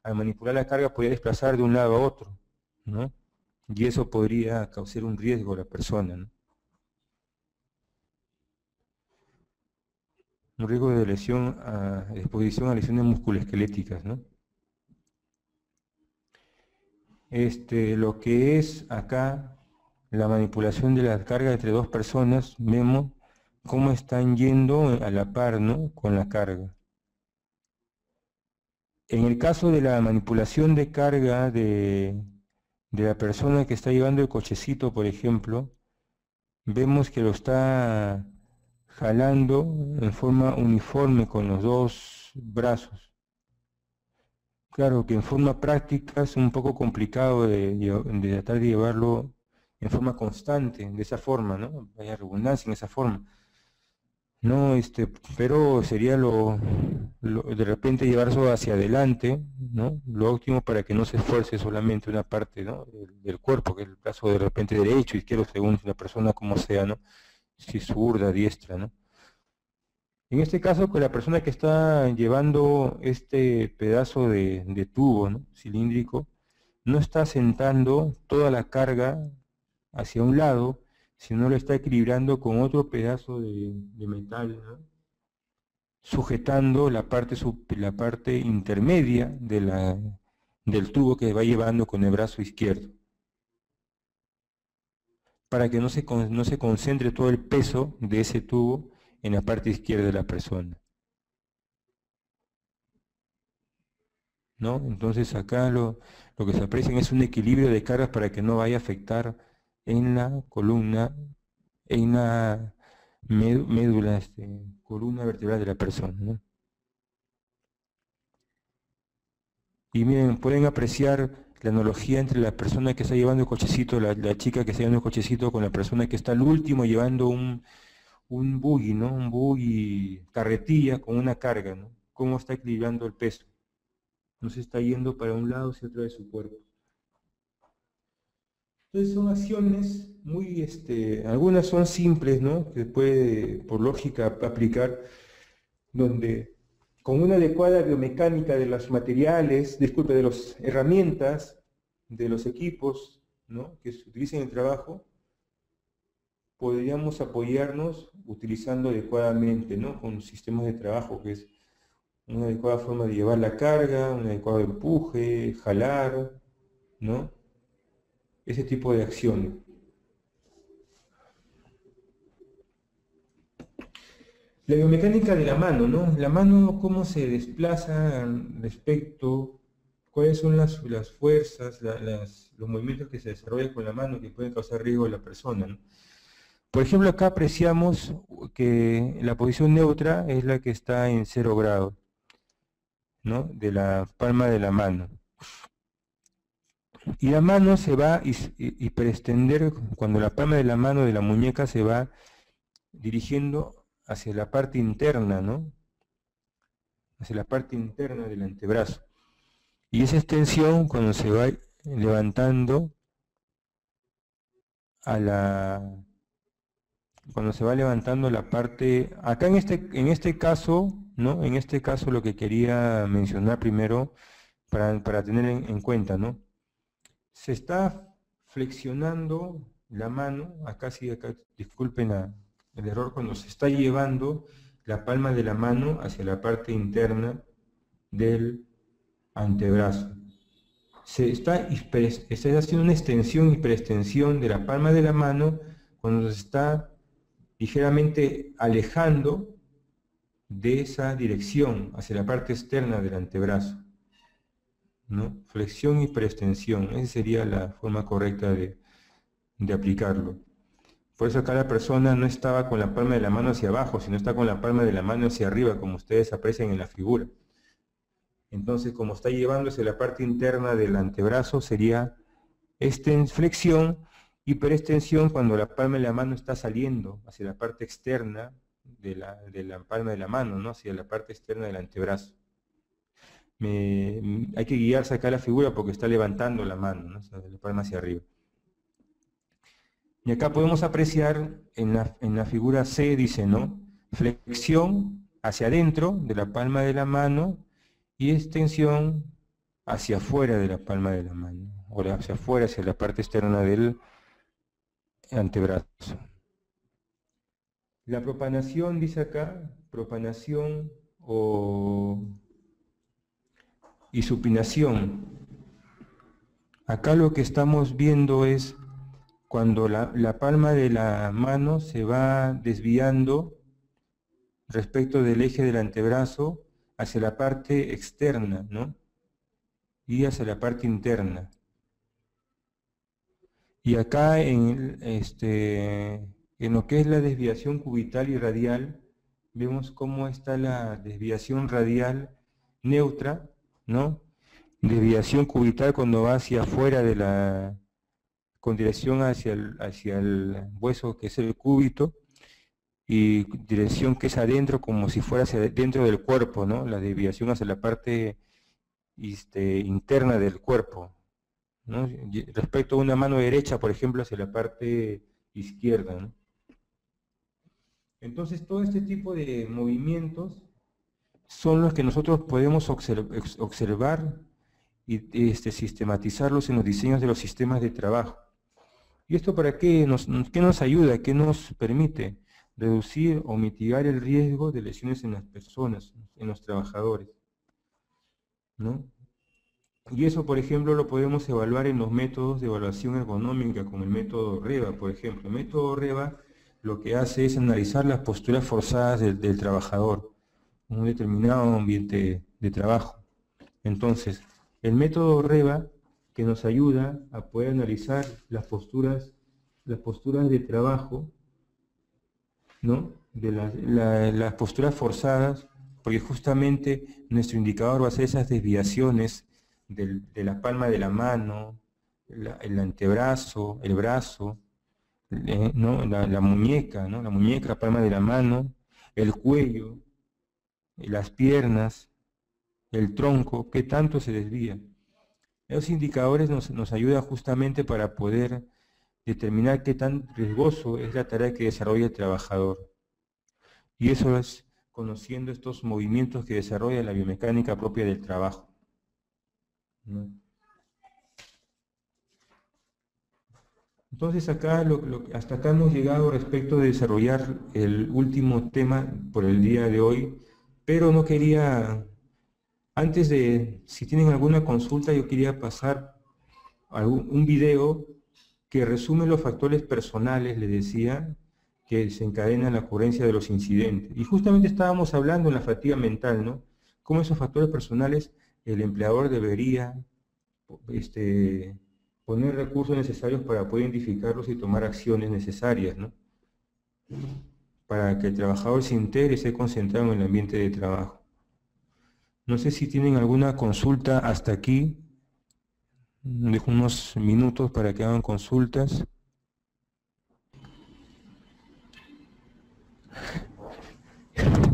al manipular la carga podría desplazar de un lado a otro, ¿no? Y eso podría causar un riesgo a la persona, ¿no? Un riesgo de lesión, de exposición a lesiones musculoesqueléticas, ¿no? Lo que es acá la manipulación de la carga entre dos personas, vemos cómo están yendo a la par, ¿no? Con la carga. En el caso de la manipulación de carga de la persona que está llevando el cochecito, por ejemplo, vemos que lo está jalando en forma uniforme con los dos brazos. Claro que en forma práctica es un poco complicado de tratar de llevarlo en forma constante, de esa forma, ¿no? Hay redundancia en esa forma. No, pero sería de repente llevarlo hacia adelante, ¿no? Lo óptimo para que no se esfuerce solamente una parte, ¿no? del cuerpo, que es el brazo de repente derecho, izquierdo, según la persona como sea, ¿no? Si zurda, diestra, ¿no? En este caso, pues la persona que está llevando este pedazo de tubo, ¿no?, cilíndrico, no está sentando toda la carga hacia un lado, sino lo está equilibrando con otro pedazo de metal, ¿no?, sujetando la parte intermedia del tubo que va llevando con el brazo izquierdo, para que no se concentre todo el peso de ese tubo en la parte izquierda de la persona, ¿no? Entonces acá lo que se aprecia es un equilibrio de cargas para que no vaya a afectar en la columna, en la médula, columna vertebral de la persona, ¿no? Y miren, pueden apreciar la analogía entre la persona que está llevando el cochecito, la chica que está llevando el cochecito, con la persona que está al último llevando un buggy, ¿no? Un buggy carretilla con una carga, ¿no? Cómo está equilibrando el peso. No se está yendo para un lado hacia otro de su cuerpo. Entonces son acciones muy, algunas son simples, ¿no?, que puede por lógica aplicar, donde con una adecuada biomecánica de los materiales, disculpe, de las herramientas, de los equipos, ¿no?, que se utilicen en el trabajo, podríamos apoyarnos utilizando adecuadamente, ¿no?, con sistemas de trabajo, que es una adecuada forma de llevar la carga, un adecuado empuje, jalar, ¿no?, ese tipo de acciones. La biomecánica de la mano, ¿no? La mano, cómo se desplaza respecto, cuáles son las fuerzas, los movimientos que se desarrollan con la mano que pueden causar riesgo a la persona, ¿no? Por ejemplo, acá apreciamos que la posición neutra es la que está en 0 grados, ¿no?, de la palma de la mano. Y la mano se va a hiperextender cuando la palma de la mano de la muñeca se va dirigiendo hacia la parte interna, ¿no?, hacia la parte interna del antebrazo. Y esa extensión, cuando se va levantando cuando se va levantando la parte, acá en este caso, ¿no?, en este caso lo que quería mencionar primero para tener en cuenta, ¿no?, se está flexionando la mano, acá sí, acá disculpen el error, cuando se está llevando la palma de la mano hacia la parte interna del antebrazo. Se está haciendo una extensión, hiperextensión de la palma de la mano cuando se está ligeramente alejando de esa dirección hacia la parte externa del antebrazo, ¿no? Flexión, hiperextensión, esa sería la forma correcta de aplicarlo. Por eso acá la persona no estaba con la palma de la mano hacia abajo, sino está con la palma de la mano hacia arriba, como ustedes aprecian en la figura. Entonces, como está llevándose la parte interna del antebrazo, sería flexión, hiperextensión cuando la palma de la mano está saliendo hacia la parte externa de la palma de la mano, ¿no?, hacia la parte externa del antebrazo. Hay que guiarse acá la figura porque está levantando la mano, ¿no?, la palma hacia arriba. Y acá podemos apreciar en la figura C, dice, ¿no?, flexión hacia adentro de la palma de la mano y extensión hacia afuera de la palma de la mano, o hacia afuera, hacia la parte externa del antebrazo. La propanación, dice acá, propanación y supinación. Acá lo que estamos viendo es cuando la palma de la mano se va desviando respecto del eje del antebrazo hacia la parte externa, ¿no?, y hacia la parte interna. Y acá en lo que es la desviación cubital y radial, vemos cómo está la desviación radial neutra, ¿no?, desviación cubital cuando va hacia afuera con dirección hacia el hueso que es el cúbito, y dirección que es adentro, como si fuera hacia dentro del cuerpo, ¿no?, la desviación hacia la parte interna del cuerpo, ¿no?, respecto a una mano derecha, por ejemplo, hacia la parte izquierda, ¿no? Entonces, todo este tipo de movimientos son los que nosotros podemos observar y sistematizarlos en los diseños de los sistemas de trabajo. ¿Y esto para qué nos ayuda? ¿Qué nos permite? Reducir o mitigar el riesgo de lesiones en las personas, en los trabajadores, ¿no? Y eso, por ejemplo, lo podemos evaluar en los métodos de evaluación ergonómica, como el método REVA, por ejemplo. El método REVA lo que hace es analizar las posturas forzadas del trabajador en un determinado ambiente de trabajo. Entonces, el método REVA que nos ayuda a poder analizar las posturas de trabajo, ¿no? De las posturas forzadas, porque justamente nuestro indicador va a ser esas desviaciones de la palma de la mano, el antebrazo, el brazo, ¿no? La muñeca, ¿no? La muñeca, palma de la mano, el cuello, las piernas, el tronco, qué tanto se desvía. Esos indicadores nos ayudan justamente para poder determinar qué tan riesgoso es la tarea que desarrolla el trabajador. Y eso es conociendo estos movimientos que desarrolla la biomecánica propia del trabajo, ¿no? Entonces acá, hasta acá hemos llegado respecto de desarrollar el último tema por el día de hoy, pero no quería, antes de, si tienen alguna consulta, yo quería pasar un video que resume los factores personales, le decía, que desencadenan la ocurrencia de los incidentes. Y justamente estábamos hablando en la fatiga mental, ¿no? Cómo esos factores personales el empleador debería poner recursos necesarios para poder identificarlos y tomar acciones necesarias, ¿no? Para que el trabajador se integre y esté concentrado en el ambiente de trabajo. No sé si tienen alguna consulta hasta aquí. Dejo unos minutos para que hagan consultas.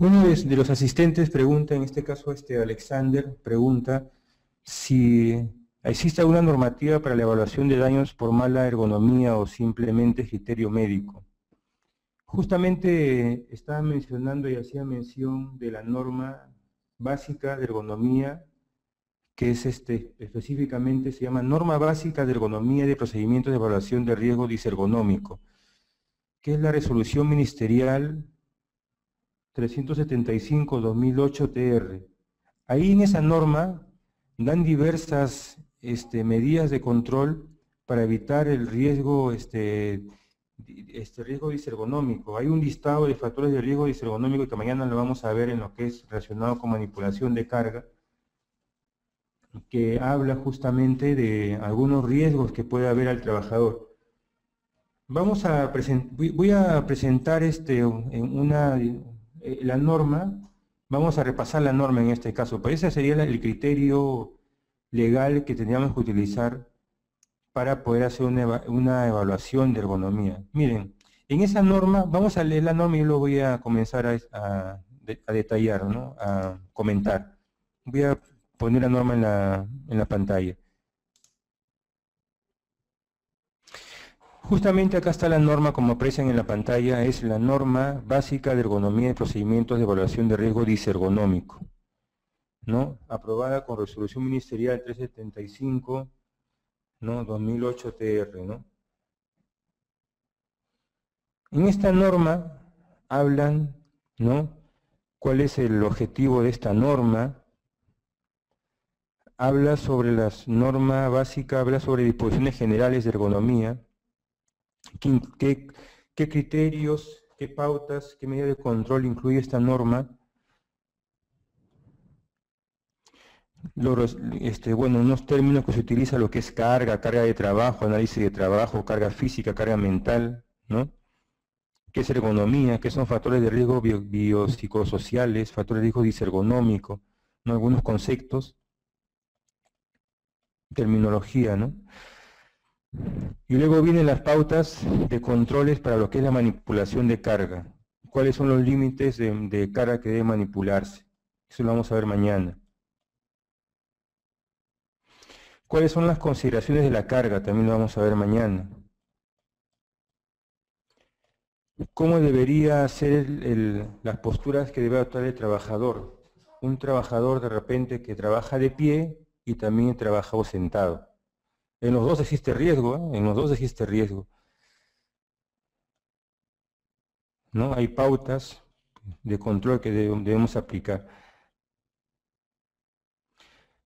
Uno de los asistentes pregunta, en este caso Alexander, pregunta si existe alguna normativa para la evaluación de daños por mala ergonomía o simplemente criterio médico. Justamente estaba mencionando y hacía mención de la norma básica de ergonomía, que es específicamente se llama Norma Básica de Ergonomía y de Procedimientos de Evaluación de Riesgo Disergonómico, que es la resolución ministerial 375-2008-TR. Ahí en esa norma dan diversas medidas de control para evitar el riesgo, riesgo disergonómico. Hay un listado de factores de riesgo disergonómico que mañana lo vamos a ver en lo que es relacionado con manipulación de carga, que habla justamente de algunos riesgos que puede haber al trabajador. Voy a presentar la norma, vamos a repasar la norma en este caso, pero ese sería el criterio legal que tendríamos que utilizar para poder hacer una evaluación de ergonomía. Miren, en esa norma, vamos a leer la norma y yo lo voy a comenzar a detallar, ¿no? A comentar. Voy a poner la norma en la pantalla. Justamente acá está la norma, como aprecian en la pantalla, es la norma básica de ergonomía y procedimientos de evaluación de riesgo disergonómico, ¿no? Aprobada con resolución ministerial 375, ¿no? 2008 TR, ¿no? En esta norma hablan, ¿no? ¿Cuál es el objetivo de esta norma? Habla sobre las normas básicas, habla sobre disposiciones generales de ergonomía, qué criterios, qué pautas, qué medidas de control incluye esta norma. Bueno, unos términos que se utiliza lo que es carga de trabajo, análisis de trabajo, carga física, carga mental, ¿no? ¿Qué es ergonomía? ¿Qué son factores de riesgo biopsicosociales, factores de riesgo disergonómico? ¿No? Algunos conceptos, terminología, ¿no? Y luego vienen las pautas de controles para lo que es la manipulación de carga. ¿Cuáles son los límites de carga que debe manipularse? Eso lo vamos a ver mañana. ¿Cuáles son las consideraciones de la carga? También lo vamos a ver mañana. ¿Cómo debería ser las posturas que debe adoptar el trabajador? Un trabajador de repente que trabaja de pie y también trabaja sentado. En los dos existe riesgo, ¿eh? En los dos existe riesgo, ¿no? Hay pautas de control que debemos aplicar.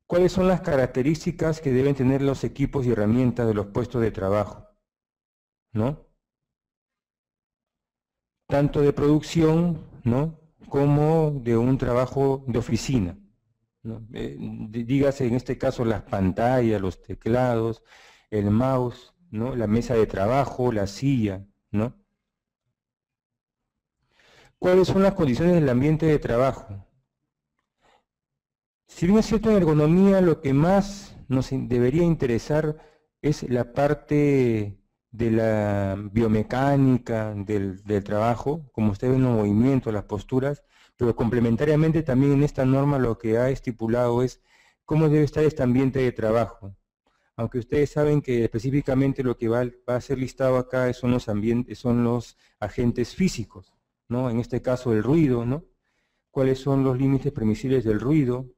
¿Cuáles son las características que deben tener los equipos y herramientas de los puestos de trabajo? ¿No? Tanto de producción, ¿no? Como de un trabajo de oficina, ¿no? Dígase en este caso las pantallas, los teclados, el mouse, ¿no? La mesa de trabajo, la silla, ¿no? ¿Cuáles son las condiciones del ambiente de trabajo? Si bien es cierto, en ergonomía lo que más nos debería interesar es la parte de la biomecánica del trabajo, como usted ve en los movimientos, las posturas, pero complementariamente también en esta norma lo que ha estipulado es cómo debe estar este ambiente de trabajo. Aunque ustedes saben que específicamente lo que va a ser listado acá son los ambientes, son los agentes físicos, ¿no? En este caso el ruido, ¿no? ¿Cuáles son los límites permisibles del ruido?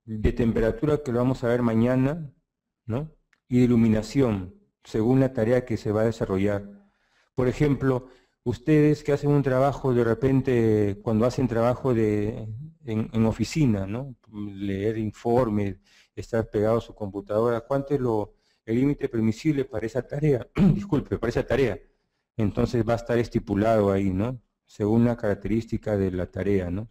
De temperatura, que lo vamos a ver mañana, ¿no? Y de iluminación, según la tarea que se va a desarrollar. Por ejemplo, ustedes que hacen un trabajo de repente, cuando hacen trabajo en oficina, ¿no? Leer informes, estar pegado a su computadora, ¿cuánto es el límite permisible para esa tarea? Disculpe, para esa tarea. Entonces va a estar estipulado ahí, ¿no? Según la característica de la tarea, ¿no?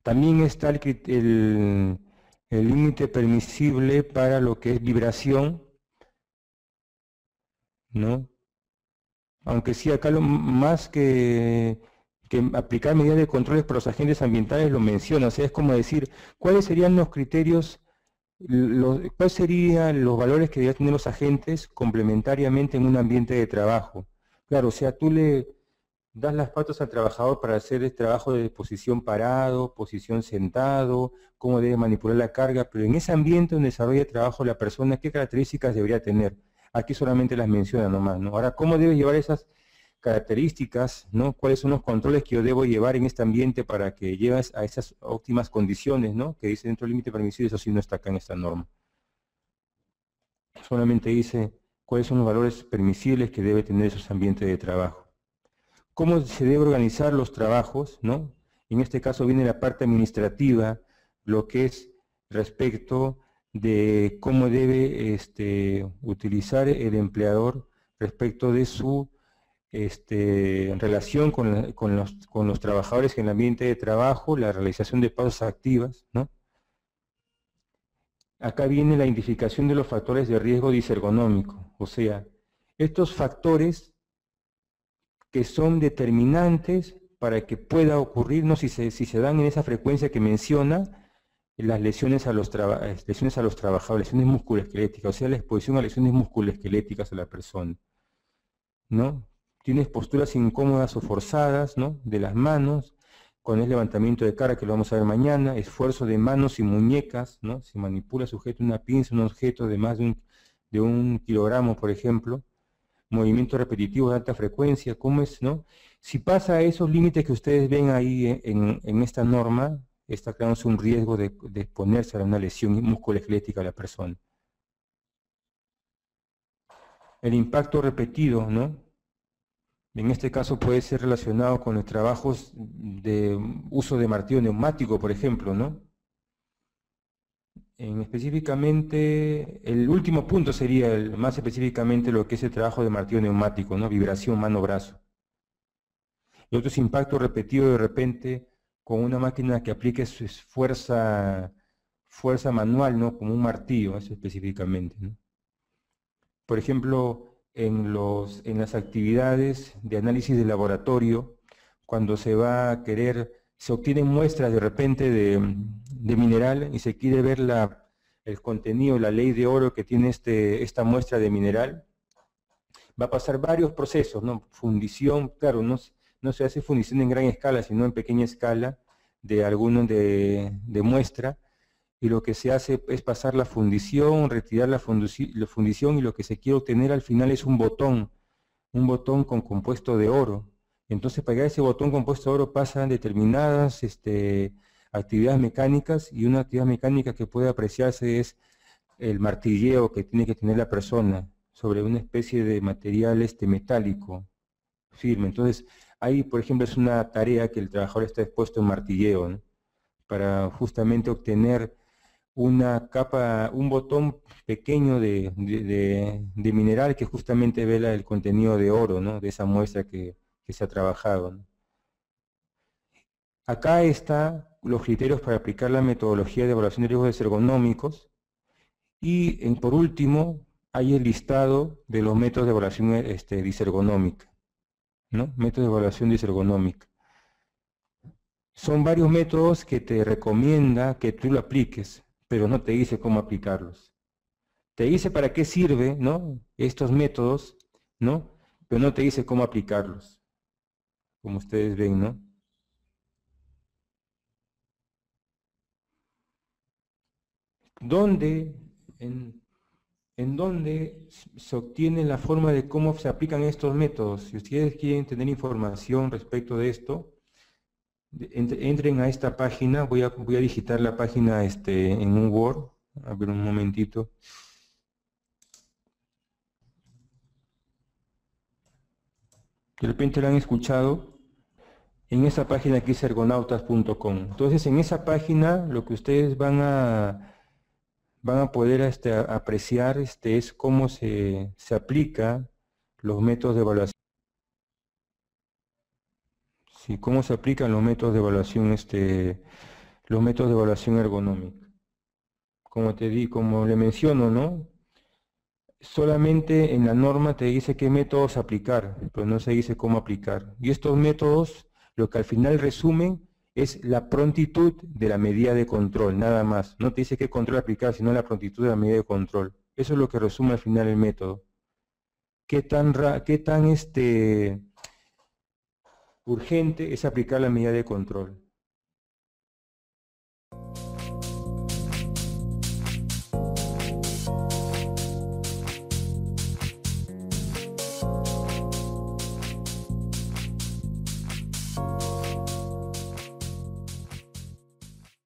También está el límite permisible para lo que es vibración, ¿no? Aunque sí, acá más que aplicar medidas de controles para los agentes ambientales lo menciona, o sea, es como decir, ¿cuáles serían los criterios, cuáles serían los valores que deberían tener los agentes complementariamente en un ambiente de trabajo? Claro, o sea, tú le das las pautas al trabajador para hacer el trabajo de posición parado, posición sentado, cómo debe manipular la carga, pero en ese ambiente donde desarrolla el trabajo la persona, ¿qué características debería tener? Aquí solamente las menciona nomás, ¿no? Ahora, ¿cómo debe llevar esas características, ¿no? ¿Cuáles son los controles que yo debo llevar en este ambiente para que lleves a esas óptimas condiciones, ¿no? Que dice dentro del límite permisible, eso sí no está acá en esta norma. Solamente dice cuáles son los valores permisibles que debe tener esos ambientes de trabajo. ¿Cómo se debe organizar los trabajos, ¿no? En este caso viene la parte administrativa, lo que es respecto de cómo debe utilizar el empleador respecto de su relación con los trabajadores en el ambiente de trabajo, la realización de pausas activas, ¿no? Acá viene la identificación de los factores de riesgo disergonómico, o sea, estos factores que son determinantes para que pueda ocurrir, no si se dan en esa frecuencia que menciona, las lesiones a los trabajadores, lesiones musculoesqueléticas, o sea, la exposición a lesiones musculoesqueléticas a la persona, ¿no? Tienes posturas incómodas o forzadas, ¿no? De las manos, con el levantamiento de carga, que lo vamos a ver mañana, esfuerzo de manos y muñecas, ¿no? Se manipula sujeto una pinza, un objeto de más de un kilogramo, por ejemplo, movimientos repetitivos de alta frecuencia, ¿cómo es, no? Si pasa a esos límites que ustedes ven ahí en esta norma, está creándose un riesgo de exponerse a una lesión musculoesquelética a la persona. El impacto repetido, ¿no? En este caso puede ser relacionado con los trabajos de uso de martillo neumático, por ejemplo, ¿no? Específicamente, el último punto sería más específicamente lo que es el trabajo de martillo neumático, ¿no? Vibración mano-brazo. Y otros impactos repetidos de repente con una máquina que aplique fuerza manual, ¿no? Como un martillo, eso específicamente, ¿no? Por ejemplo, en las actividades de análisis de laboratorio, cuando se va a se obtienen muestras de repente de mineral y se quiere ver el contenido, la ley de oro que tiene esta muestra de mineral, va a pasar varios procesos, ¿no? Fundición, claro, no se hace fundición en gran escala, sino en pequeña escala de algunos de muestra, y lo que se hace es pasar la fundición, retirar la fundición, y lo que se quiere obtener al final es un botón con compuesto de oro. Entonces, para llegar a ese botón compuesto de oro pasan determinadas actividades mecánicas, y una actividad mecánica que puede apreciarse es el martilleo que tiene que tener la persona sobre una especie de material metálico firme. Entonces, ahí, por ejemplo, es una tarea que el trabajador está expuesto en martilleo, ¿no? Para justamente obtener una capa, un botón pequeño de mineral que justamente vela el contenido de oro, ¿no? De esa muestra que se ha trabajado, ¿no? Acá están los criterios para aplicar la metodología de evaluación de riesgos ergonómicos, y por último hay el listado de los métodos de evaluación disergonómica, ¿no? Métodos de evaluación disergonómica. Son varios métodos que te recomienda que tú lo apliques, pero no te dice cómo aplicarlos. Te dice para qué sirve, ¿no? Estos métodos, ¿no? Pero no te dice cómo aplicarlos, como ustedes ven, ¿no? ¿Dónde, en dónde se obtiene la forma de cómo se aplican estos métodos? Si ustedes quieren tener información respecto de esto, entren a esta página. Voy a digitar la página en un Word. A ver un momentito. De repente la han escuchado. En esa página que es ergonautas.com. Entonces, en esa página lo que ustedes van a poder apreciar es cómo se aplica los métodos de evaluación. Sí, cómo se aplican los métodos de evaluación, los métodos de evaluación ergonómica. Como le menciono, ¿no? Solamente en la norma te dice qué métodos aplicar, pero no se dice cómo aplicar. Y estos métodos, lo que al final resumen es la prontitud de la medida de control, nada más. No te dice qué control aplicar, sino la prontitud de la medida de control. Eso es lo que resume al final el método. ¿Qué tan urgente es aplicar la medida de control?